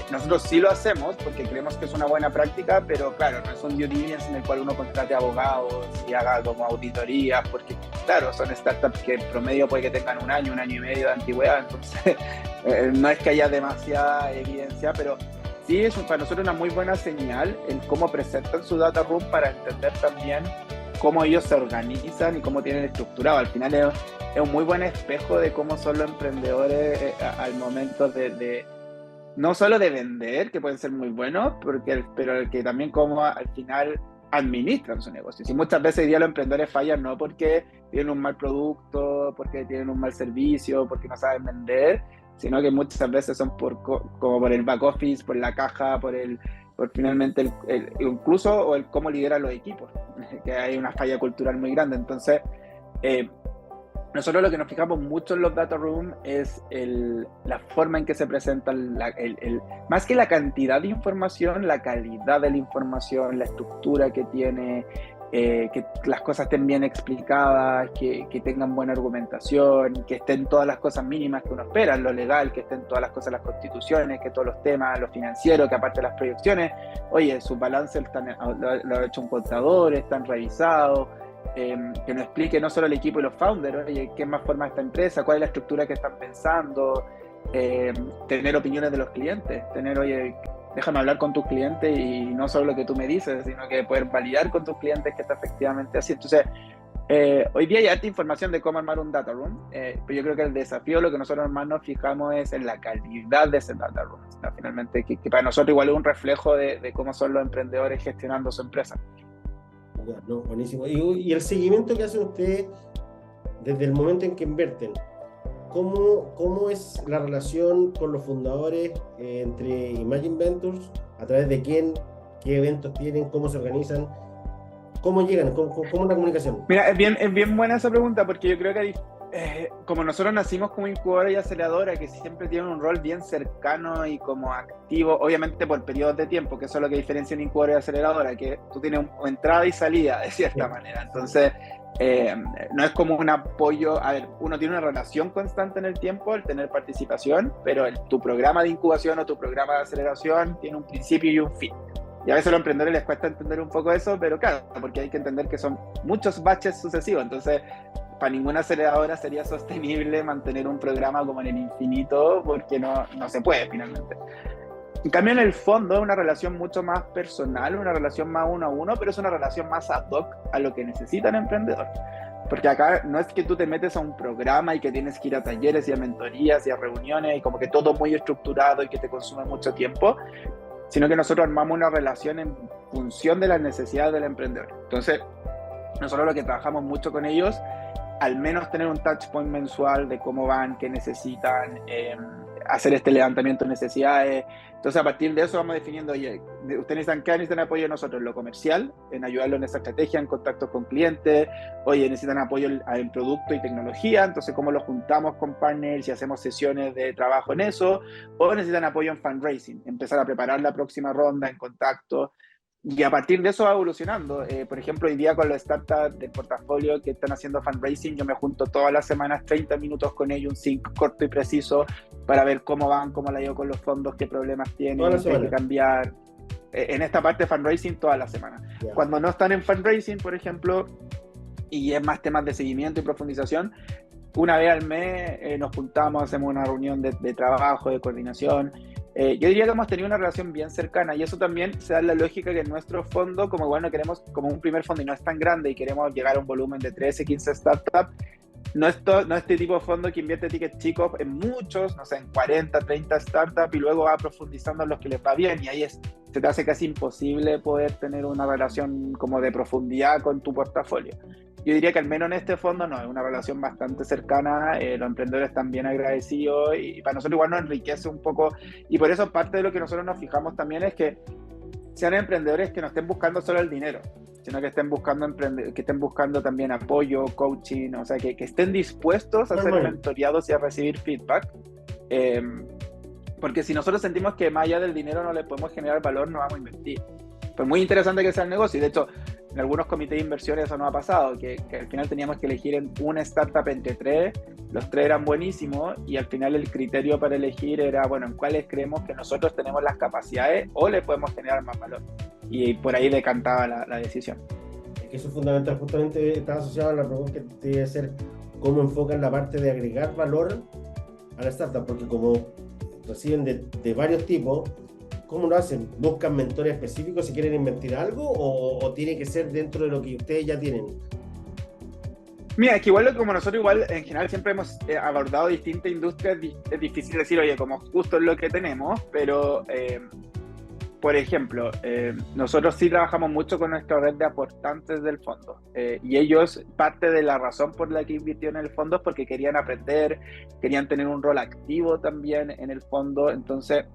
Speaker 2: Nosotros sí lo hacemos porque creemos que es una buena práctica, pero claro, no es un due diligence en el cual uno contrate abogados y haga como auditorías, porque, claro, son startups que en promedio puede que tengan un año y medio de antigüedad, entonces no es que haya demasiada evidencia, pero sí es para nosotros una muy buena señal en cómo presentan su data room para entender también cómo ellos se organizan y cómo tienen estructurado. Al final es un muy buen espejo de cómo son los emprendedores al momento de no solo de vender, que pueden ser muy buenos, pero que también cómo al final administran su negocio. Y muchas veces hoy día los emprendedores fallan no porque tienen un mal producto, porque tienen un mal servicio, porque no saben vender, sino que muchas veces son como por el back office, por la caja, por finalmente incluso el cómo lideran los equipos, que hay una falla cultural muy grande. Entonces, nosotros lo que nos fijamos mucho en los data room es la forma en que se presenta, más que la cantidad de información, la calidad de la información, la estructura que tiene, que las cosas estén bien explicadas, que tengan buena argumentación, que estén todas las cosas mínimas que uno espera, lo legal, que estén todas las cosas, las constituciones, que todos los temas, lo financiero, que aparte de las proyecciones, oye, sus balances lo ha hecho un contador, están revisados, que nos explique no solo el equipo y los founders, oye, qué más forma esta empresa, cuál es la estructura que están pensando, tener opiniones de los clientes, oye, déjame hablar con tus clientes y no solo lo que tú me dices, sino que poder validar con tus clientes que está efectivamente así. Entonces, hoy día hay harta información de cómo armar un data room, pero yo creo que el desafío, lo que nosotros más nos fijamos es en la calidad de ese data room, ¿no? Finalmente, que para nosotros igual es un reflejo de cómo son los emprendedores gestionando su empresa.
Speaker 1: Ya, no, buenísimo. Y el seguimiento que hacen ustedes desde el momento en que invierten, ¿cómo es la relación con los fundadores entre Imagine Ventures? ¿A través de quién? ¿Qué eventos tienen? ¿Cómo se organizan? ¿Cómo llegan? ¿Cómo es la comunicación?
Speaker 2: Mira, es bien buena esa pregunta porque yo creo que como nosotros nacimos como incubadora y aceleradora, que siempre tienen un rol bien cercano y como activo, obviamente por periodos de tiempo, que eso es lo que diferencia una incubadora y aceleradora, que tú tienes entrada y salida de cierta manera. Entonces, no es como un apoyo, a ver, uno tiene una relación constante en el tiempo, el tener participación, pero tu programa de incubación o tu programa de aceleración tiene un principio y un fin. Y a veces a los emprendedores les cuesta entender un poco eso, pero claro, porque hay que entender que son muchos baches sucesivos, entonces para ninguna aceleradora sería sostenible mantener un programa como en el infinito, porque no se puede finalmente. En cambio, en el fondo es una relación mucho más personal, una relación más uno a uno, pero es una relación más ad hoc a lo que necesita el emprendedor. Porque acá no es que tú te metes a un programa y que tienes que ir a talleres y a mentorías y a reuniones y como que todo muy estructurado y que te consume mucho tiempo, sino que nosotros armamos una relación en función de las necesidades del emprendedor. Entonces, nosotros lo que trabajamos mucho con ellos al menos tener un touch point mensual de cómo van, qué necesitan, hacer este levantamiento de necesidades. Entonces, a partir de eso vamos definiendo, oye, ustedes necesitan apoyo de nosotros en lo comercial, en ayudarlos en esa estrategia, en contacto con clientes, oye, necesitan apoyo en producto y tecnología, entonces cómo los juntamos con partners y hacemos sesiones de trabajo en eso, o necesitan apoyo en fundraising, empezar a preparar la próxima ronda en contacto. Y a partir de eso va evolucionando. Por ejemplo, hoy día con las startups del portafolio que están haciendo fundraising, yo me junto todas las semanas 30 minutos con ellos, un sync corto y preciso, para ver cómo van, cómo la llevo con los fondos, qué problemas tienen, qué hay que cambiar. En esta parte de fundraising toda la semana. Yeah. Cuando no están en fundraising, por ejemplo, y es más temas de seguimiento y profundización, una vez al mes nos juntamos, hacemos una reunión de trabajo, de coordinación. Yo diría que hemos tenido una relación bien cercana y eso también se da en la lógica que en nuestro fondo, como bueno, queremos como un primer fondo y no es tan grande y queremos llegar a un volumen de 13, 15 startups, no este tipo de fondo que invierte tickets chicos en muchos, no sé, en 40, 30 startups y luego va profundizando en los que les va bien y ahí se te hace casi imposible poder tener una relación como de profundidad con tu portafolio. Yo diría que al menos en este fondo no, es una relación bastante cercana, los emprendedores están bien agradecidos y para nosotros igual nos enriquece un poco y por eso parte de lo que nosotros nos fijamos también es que sean emprendedores que no estén buscando solo el dinero, sino que estén buscando también apoyo, coaching, o sea, que estén dispuestos a ser mentoreados y a recibir feedback. Porque si nosotros sentimos que más allá del dinero no le podemos generar valor, no vamos a invertir. Pues muy interesante que sea el negocio, y de hecho, en algunos comités de inversión eso no ha pasado, que al final teníamos que elegir en una startup entre 3, los 3 eran buenísimos, y al final el criterio para elegir era, bueno, en cuáles creemos que nosotros tenemos las capacidades o le podemos generar más valor. Y por ahí decantaba la decisión.
Speaker 1: Es que eso es fundamental, justamente está asociado a la pregunta que te iba a hacer, cómo enfocan la parte de agregar valor a la startup, porque como reciben de varios tipos, ¿cómo lo hacen? ¿Buscan mentores específicos si quieren invertir algo o tiene que ser dentro de lo que ustedes ya tienen?
Speaker 2: Mira, es que igual como nosotros igual en general siempre hemos abordado distintas industrias, es difícil decir, oye, como justo es lo que tenemos, pero por ejemplo, nosotros sí trabajamos mucho con nuestra red de aportantes del fondo y ellos, parte de la razón por la que invirtieron en el fondo es porque querían aprender, querían tener un rol activo también en el fondo, entonces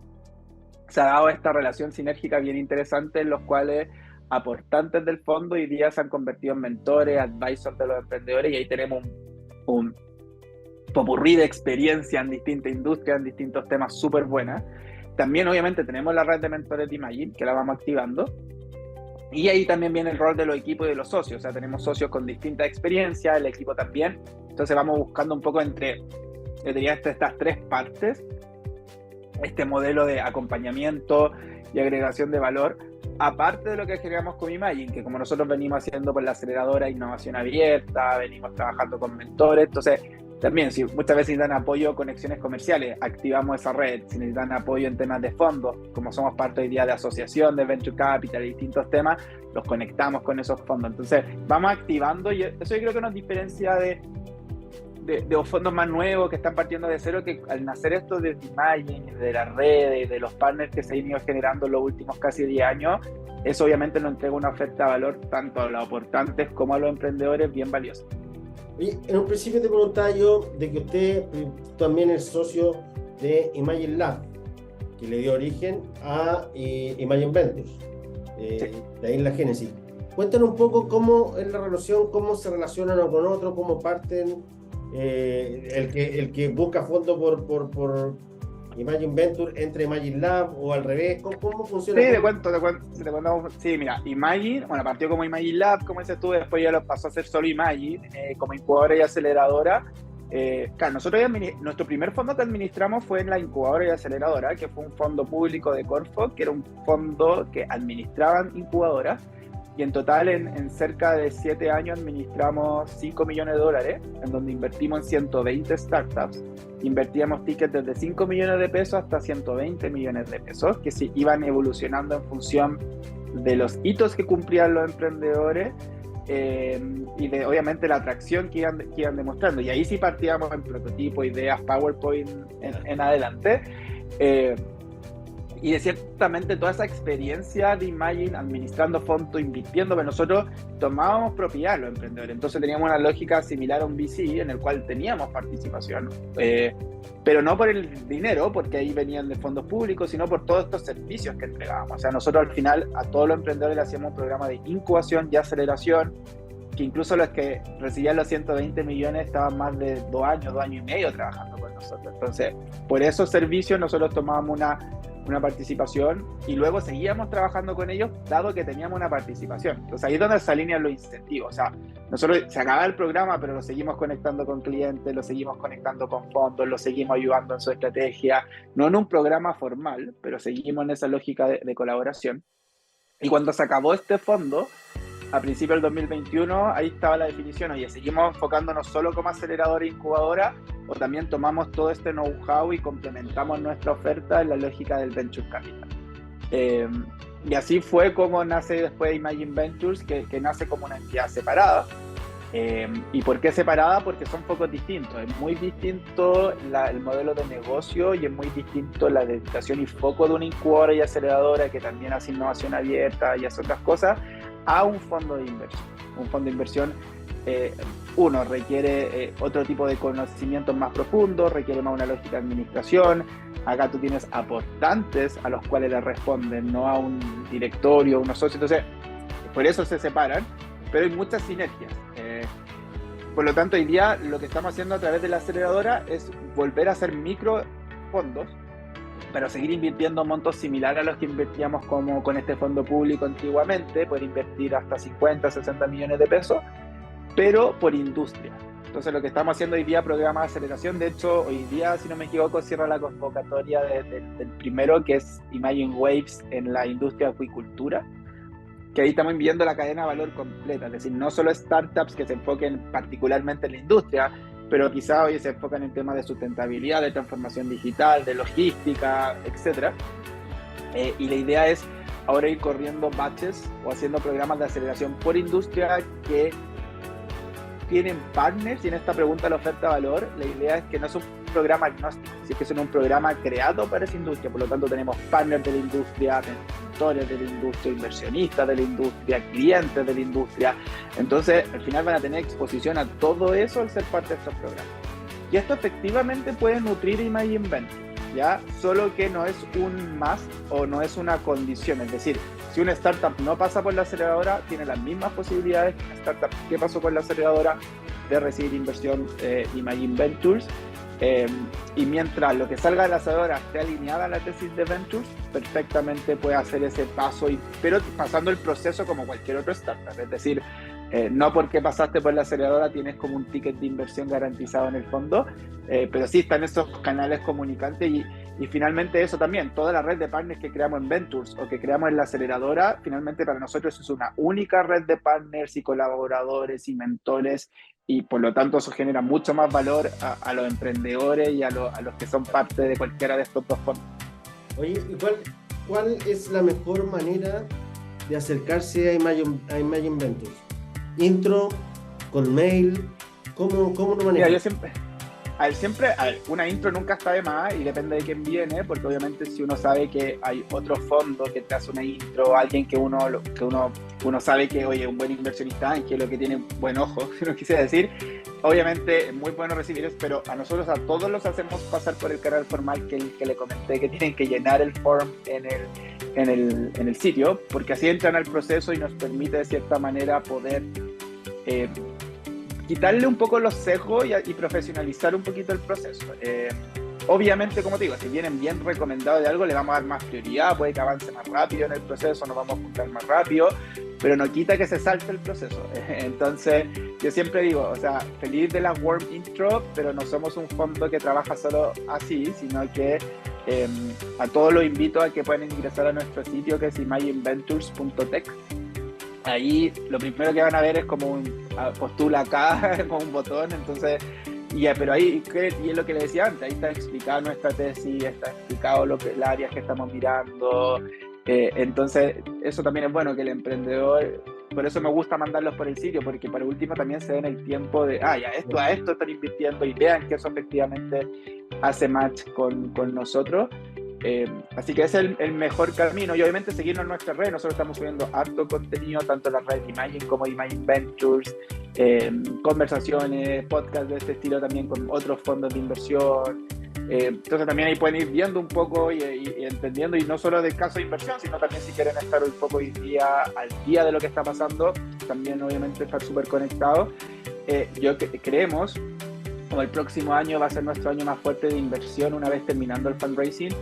Speaker 2: se ha dado esta relación sinérgica bien interesante en los cuales aportantes del fondo hoy día se han convertido en mentores, advisors de los emprendedores y ahí tenemos un popurrí de experiencia en distintas industrias, en distintos temas súper buenas. También obviamente tenemos la red de mentores de Imagine que la vamos activando y ahí también viene el rol de los equipos y de los socios, o sea, tenemos socios con distintas experiencias, el equipo también, entonces vamos buscando un poco entre, yo diría, estas 3 partes, este modelo de acompañamiento y agregación de valor, aparte de lo que generamos con Imagine, que como nosotros venimos haciendo por la aceleradora de innovación abierta, venimos trabajando con mentores, entonces también si muchas veces necesitan apoyo o conexiones comerciales, activamos esa red, si necesitan apoyo en temas de fondos, como somos parte hoy día de asociación, de venture capital y distintos temas, los conectamos con esos fondos, entonces vamos activando y eso yo creo que nos diferencia de fondos más nuevos que están partiendo de cero, que al nacer esto de Imagine, de la red, de los partners que se han ido generando en los últimos casi 10 años, eso obviamente nos entrega una oferta de valor tanto a los aportantes como a los emprendedores bien valiosa.
Speaker 1: Oye, en un principio te preguntaba yo de que usted también es socio de Imagine Lab, que le dio origen a Imagine Ventures, sí. De ahí la génesis. Cuéntanos un poco cómo es la relación, cómo se relacionan uno con otro, cómo parten. El que busca fondo por Imagine Venture entre Imagine Lab o al revés, ¿cómo funciona?
Speaker 2: Sí, te cuento. Sí, mira, Imagine, bueno, partió como Imagine Lab, como dices tú, después ya lo pasó a ser solo Imagine, como incubadora y aceleradora. Claro, nosotros nuestro primer fondo que administramos fue en la incubadora y aceleradora, que fue un fondo público de Corfo, que era un fondo que administraban incubadoras. Y en total, en cerca de 7 años, administramos $5 millones, en donde invertimos en 120 startups. Invertíamos tickets desde $5 millones hasta $120 millones, que se iban evolucionando en función de los hitos que cumplían los emprendedores y de, obviamente, la atracción que iban demostrando. Y ahí sí partíamos en prototipo, ideas, PowerPoint en adelante. Y de ciertamente toda esa experiencia de Imagine administrando fondos, invirtiendo, pero nosotros tomábamos propiedad los emprendedores. Entonces teníamos una lógica similar a un VC en el cual teníamos participación, pero no por el dinero, porque ahí venían de fondos públicos, sino por todos estos servicios que entregábamos. O sea, nosotros al final a todos los emprendedores le hacíamos un programa de incubación y aceleración, que incluso los que recibían los 120 millones estaban más de 2 años y medio trabajando con nosotros. Entonces, por esos servicios nosotros tomábamos una participación y luego seguíamos trabajando con ellos dado que teníamos una participación. Entonces ahí es donde se alinean los incentivos. O sea, nosotros se acaba el programa, pero lo seguimos conectando con clientes, lo seguimos conectando con fondos, lo seguimos ayudando en su estrategia, no en un programa formal, pero seguimos en esa lógica de colaboración. Y cuando se acabó este fondo, a principios del 2021, ahí estaba la definición: oye, ¿seguimos enfocándonos solo como aceleradora e incubadora o también tomamos todo este know-how y complementamos nuestra oferta en la lógica del Venture Capital? Y así fue como nace después Imagine Ventures, que nace como una entidad separada. ¿Y por qué separada? Porque son focos distintos. Es muy distinto el modelo de negocio y es muy distinto la dedicación y foco de una incubadora y aceleradora que también hace innovación abierta y hace otras cosas, a un fondo de inversión. Un fondo de inversión, uno, requiere otro tipo de conocimientos más profundos, requiere más una lógica de administración. Acá tú tienes aportantes a los cuales le responden, no a un directorio, unos socios. Entonces, por eso se separan, pero hay muchas sinergias. Por lo tanto, hoy día lo que estamos haciendo a través de la aceleradora es volver a hacer microfondos, pero seguir invirtiendo montos similares a los que invertíamos como con este fondo público antiguamente, poder invertir hasta 50, 60 millones de pesos, pero por industria. Entonces lo que estamos haciendo hoy día, programa de aceleración, de hecho hoy día, si no me equivoco, cierra la convocatoria del primero, que es Imagine Waves en la industria de acuicultura, que ahí estamos viendo la cadena de valor completa, es decir, no solo startups que se enfoquen particularmente en la industria, pero quizá hoy se enfocan en temas de sustentabilidad, de transformación digital, de logística, etc. Y la idea es ahora ir corriendo batches o haciendo programas de aceleración por industria que tienen partners. Y en esta pregunta de la oferta de valor, la idea es que no es un programa agnóstico, sino que es un programa creado para esa industria. Por lo tanto, tenemos partners de la industria, mentores de la industria, inversionistas de la industria, clientes de la industria. Entonces, al final van a tener exposición a todo eso al ser parte de estos programas. Y esto efectivamente puede nutrir Imagine Ventures, ¿ya? Solo que no es un más o no es una condición. Es decir, si una startup no pasa por la aceleradora, tiene las mismas posibilidades que una startup que pasó por la aceleradora de recibir inversión Imagine Ventures. Y mientras lo que salga de la aceleradora esté alineada a la tesis de Ventures, perfectamente puede hacer ese paso, pero pasando el proceso como cualquier otro startup. Es decir, no porque pasaste por la aceleradora tienes como un ticket de inversión garantizado en el fondo, pero sí están esos canales comunicantes y finalmente eso también, toda la red de partners que creamos en Ventures o que creamos en la aceleradora, finalmente para nosotros es una única red de partners y colaboradores y mentores, y por lo tanto eso genera mucho más valor a los emprendedores y a los que son parte de cualquiera de estos dos fondos.
Speaker 1: Oye, ¿y cuál es la mejor manera de acercarse a Imagine Ventures? ¿Intro? ¿Con mail? ¿Cómo lo manejas?
Speaker 2: Mira, yo siempre, una intro nunca está de más y depende de quién viene, porque obviamente si uno sabe que hay otro fondo que te hace una intro, alguien que uno sabe que, oye, un buen inversionista, que es lo que tiene buen ojo, si no quise decir, obviamente es muy bueno recibir eso, pero a nosotros a todos los hacemos pasar por el canal formal que le comenté, que tienen que llenar el form en el sitio, porque así entran al proceso y nos permite de cierta manera poder quitarle un poco los sesgos y profesionalizar un poquito el proceso. Obviamente, como te digo, si vienen bien recomendados de algo, le vamos a dar más prioridad, puede que avance más rápido en el proceso, nos vamos a juntar más rápido, pero no quita que se salte el proceso. Entonces, yo siempre digo, o sea, feliz de la warm intro, pero no somos un fondo que trabaja solo así, sino que a todos los invito a que puedan ingresar a nuestro sitio, que es imagineventures.tech. Ahí lo primero que van a ver es como postula acá, con un botón, entonces, pero ahí, y es lo que les decía antes, ahí está explicada nuestra tesis, está explicado las áreas que estamos mirando, entonces eso también es bueno que el emprendedor, por eso me gusta mandarlos por el sitio, porque para último también se den el tiempo de, ya a esto están invirtiendo y vean que eso efectivamente hace match con nosotros. Así que ese es el mejor camino, y obviamente seguirnos en nuestras redes. Nosotros estamos subiendo harto contenido, tanto en las redes de Imagine como Imagine Ventures, conversaciones, podcasts de este estilo también con otros fondos de inversión. Entonces también ahí pueden ir viendo un poco y entendiendo, y no solo del caso de inversión, sino también si quieren estar un poco hoy día al día de lo que está pasando, también obviamente estar súper conectados. Creemos como el próximo año va a ser nuestro año más fuerte de inversión una vez terminando el fundraising.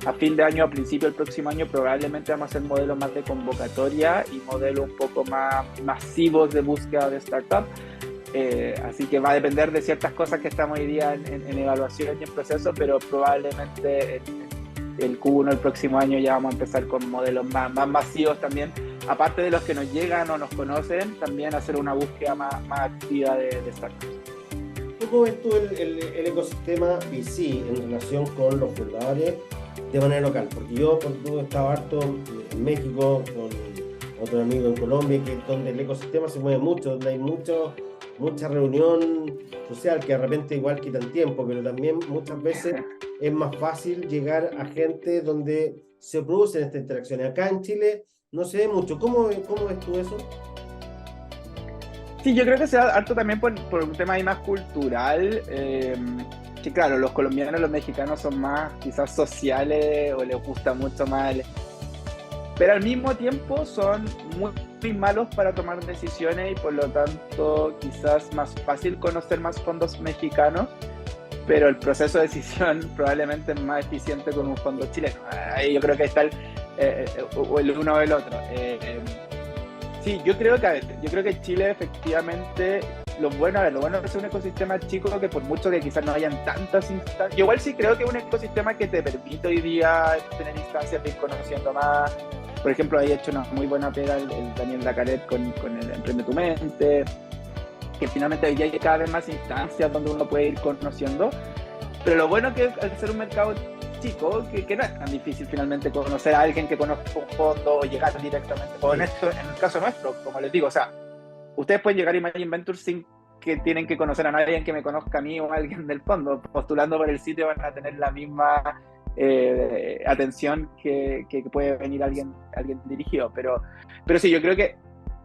Speaker 2: A fin de año, a principio del próximo año, probablemente vamos a hacer modelos más de convocatoria y modelos un poco más masivos de búsqueda de startup. Así que va a depender de ciertas cosas que estamos hoy día en evaluación y en proceso, pero probablemente el Q1 el próximo año ya vamos a empezar con modelos más masivos también. Aparte de los que nos llegan o nos conocen, también hacer una búsqueda más activa de startups.
Speaker 1: ¿Cómo ves tú el ecosistema VC en relación con los fundadores de manera local? Porque yo he estado harto en México, con otro amigo en Colombia, donde el ecosistema se mueve mucho, donde hay mucha reunión social que de repente igual quitan tiempo, pero también muchas veces es más fácil llegar a gente donde se producen estas interacciones. Acá en Chile no se ve mucho. ¿Cómo ves tú eso?
Speaker 2: Sí, yo creo que se da harto también por un tema ahí más cultural, que claro, los colombianos y los mexicanos son más quizás sociales o les gusta mucho más, pero al mismo tiempo son muy malos para tomar decisiones, y por lo tanto quizás más fácil conocer más fondos mexicanos, pero el proceso de decisión probablemente es más eficiente con un fondo chileno. Ahí yo creo que está el uno o el otro. Sí, yo creo que Chile efectivamente, lo bueno es un ecosistema chico, que por mucho que quizás no hayan tantas instancias, yo igual sí creo que es un ecosistema que te permite hoy día tener instancias de ir conociendo más. Por ejemplo, ahí he hecho una muy buena pega el Daniel Lacaret con el Emprende tu Mente, que finalmente hoy día hay cada vez más instancias donde uno puede ir conociendo. Pero lo bueno que al ser un mercado chico, que no es tan difícil finalmente conocer a alguien que conozca un fondo o llegar directamente. O en el caso nuestro, como les digo, o sea, ustedes pueden llegar a Imagine Ventures sin que tienen que conocer a nadie que me conozca a mí o a alguien del fondo. Postulando por el sitio van a tener la misma atención que puede venir alguien dirigido. Pero sí, yo creo que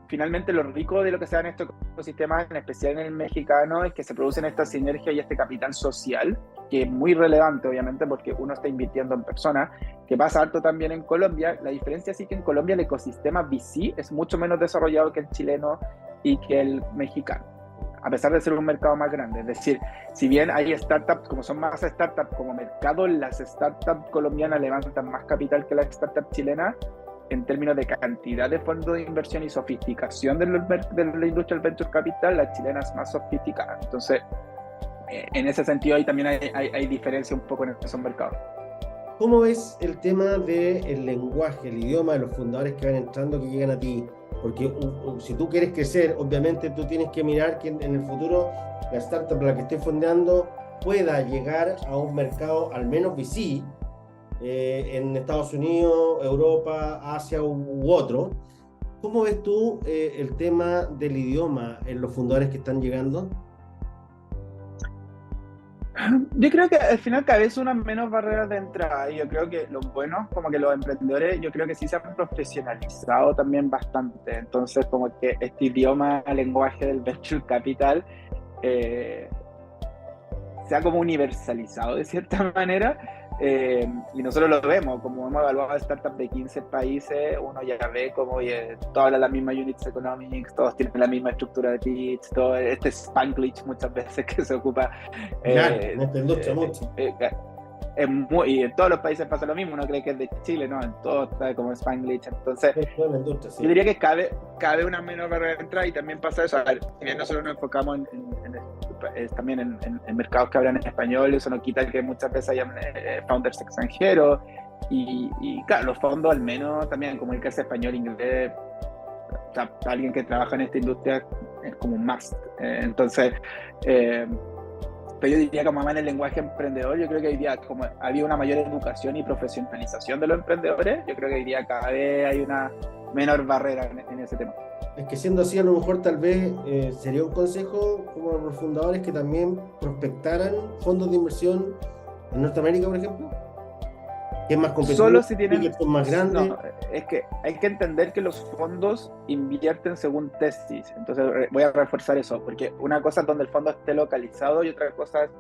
Speaker 2: finalmente lo rico de lo que se da en estos ecosistemas, en especial en el mexicano, es que se producen estas sinergias y este capital social, que es muy relevante obviamente porque uno está invirtiendo en personas, que pasa harto también en Colombia. La diferencia sí que en Colombia el ecosistema VC es mucho menos desarrollado que el chileno y que el mexicano, a pesar de ser un mercado más grande. Es decir, si bien hay startups, como son más startups como mercado, las startups colombianas levantan más capital que las startups chilenas. En términos de cantidad de fondos de inversión y sofisticación de la industria del venture capital, la chilena es más sofisticada. Entonces, en ese sentido, ahí también hay diferencia un poco en esos mercados.
Speaker 1: ¿Cómo ves el tema del lenguaje, el idioma de los fundadores que van entrando, que llegan a ti? Porque si tú quieres crecer, obviamente tú tienes que mirar que en el futuro la startup para la que estés fondeando pueda llegar a un mercado al menos VC, en Estados Unidos, Europa, Asia u otro. ¿Cómo ves tú el tema del idioma en los fundadores que están llegando?
Speaker 2: Yo creo que al final cada vez unas menos barreras de entrada, y yo creo que los buenos, como que los emprendedores, yo creo que sí se han profesionalizado también bastante. Entonces como que este idioma, lenguaje del venture capital se ha como universalizado de cierta manera. Y nosotros lo vemos, como hemos evaluado startups de 15 países, uno ya ve como todos hablan la misma units economics, todos tienen la misma estructura de pitch, todo este Spanglish muchas veces que se ocupa.
Speaker 1: No te gusta mucho.
Speaker 2: Y en todos los países pasa lo mismo. Uno cree que es de Chile, no, en todo está como Spanglish. Entonces, yo diría que cabe una menor barrera de entrada, y también pasa eso. A ver, si bien nosotros nos enfocamos también en mercados que hablan español, eso no quita que muchas veces hayan founders extranjeros, y claro, los fondos al menos también comunicarse español, inglés. O sea, alguien que trabaja en esta industria es como un must. Entonces, pero yo diría, como más en el lenguaje emprendedor, yo creo que hoy día, como había una mayor educación y profesionalización de los emprendedores, yo creo que hoy día cada vez hay una menor barrera en ese tema.
Speaker 1: Es que siendo así, a lo mejor tal vez sería un consejo como los fundadores que también prospectaran fondos de inversión en Norteamérica, por ejemplo. ¿Qué es más competitivo?
Speaker 2: Solo si tienen...
Speaker 1: ¿Son más grandes?
Speaker 2: No, es que hay que entender que los fondos invierten según tesis. Entonces voy a reforzar eso, porque una cosa es donde el fondo esté localizado y otra cosa es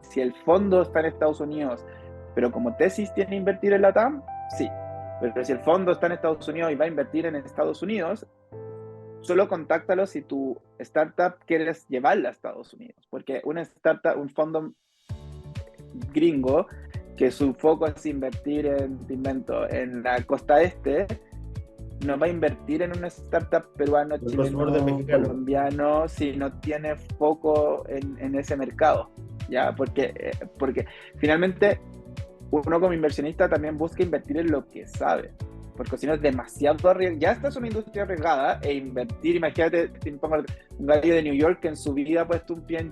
Speaker 2: si el fondo está en Estados Unidos, pero como tesis tiene que invertir en la TAM, sí. Pero si el fondo está en Estados Unidos y va a invertir en Estados Unidos, solo contáctalo si tu startup quieres llevarla a Estados Unidos, porque una startup, un fondo gringo que su foco es invertir en la costa este, no va a invertir en una startup peruano, chileno, colombiano, si no tiene foco en ese mercado, ¿ya? Porque finalmente uno como inversionista también busca invertir en lo que sabe, porque si no es demasiado arriesgado. Ya esta es una industria arriesgada, e invertir, imagínate, un gallo de New York que en su vida ha puesto un pie en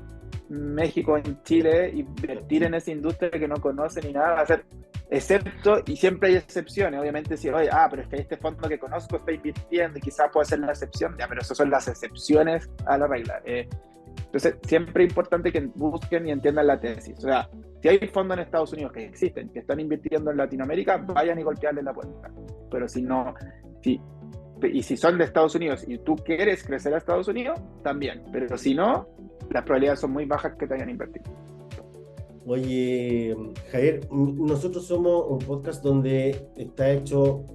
Speaker 2: México, en Chile, invertir en esa industria que no conoce ni nada, va a ser, excepto, y siempre hay excepciones, obviamente, si, oye, pero es que este fondo que conozco está invirtiendo y quizás pueda ser la excepción, ya, pero esas son las excepciones a la regla. Entonces, siempre es importante que busquen y entiendan la tesis. O sea, si hay fondos en Estados Unidos que existen, que están invirtiendo en Latinoamérica, vayan y golpearle la puerta. Pero si no, y si son de Estados Unidos y tú quieres crecer a Estados Unidos, también. Pero si no, las probabilidades son muy bajas que te hayan invertido.
Speaker 1: Oye, Javier, nosotros somos un podcast donde está hecho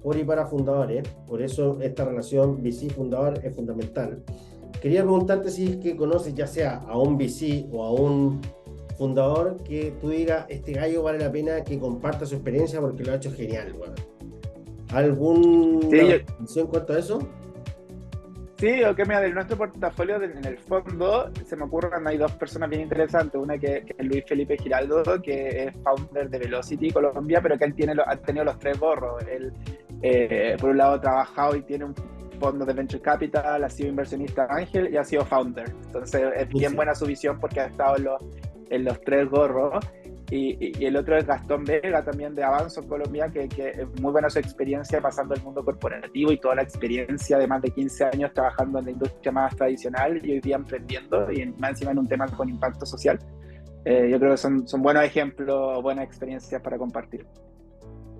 Speaker 1: por y para fundadores, por eso esta relación VC-fundador es fundamental. Quería preguntarte si es que conoces ya sea a un VC o a un fundador que tú digas, este gallo vale la pena que comparta su experiencia porque lo ha hecho genial, bueno. ¿Alguna en cuanto a eso?
Speaker 2: Sí, mira, de nuestro portafolio, en el fondo, se me ocurren, hay dos personas bien interesantes. Una que es Luis Felipe Giraldo, que es founder de Velocity Colombia, pero que él ha tenido los tres gorros. Él, por un lado, ha trabajado y tiene un fondo de Venture Capital, ha sido inversionista ángel y ha sido founder. Entonces, es bien buena su visión porque ha estado en los tres gorros. Y el otro es Gastón Vega, también de Avanzo Colombia, que es muy buena su experiencia pasando el mundo corporativo y toda la experiencia de más de 15 años trabajando en la industria más tradicional y hoy día emprendiendo y más encima en un tema con impacto social. Yo creo que son buenos ejemplos, buenas experiencias para compartir.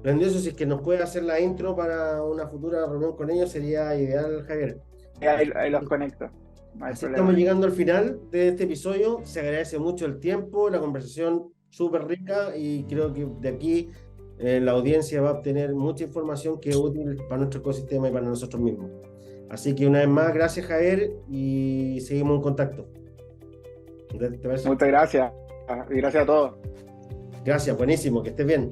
Speaker 1: Grandioso, si es que nos puede hacer la intro para una futura reunión con ellos, sería ideal, Javier.
Speaker 2: Ahí los conecto.
Speaker 1: Así estamos llegando al final de este episodio. Se agradece mucho el tiempo, la conversación súper rica y creo que de aquí la audiencia va a obtener mucha información que es útil para nuestro ecosistema y para nosotros mismos. Así que una vez más, gracias Javier y seguimos en contacto.
Speaker 2: Muchas gracias y gracias a todos.
Speaker 1: Gracias, buenísimo, que estés bien.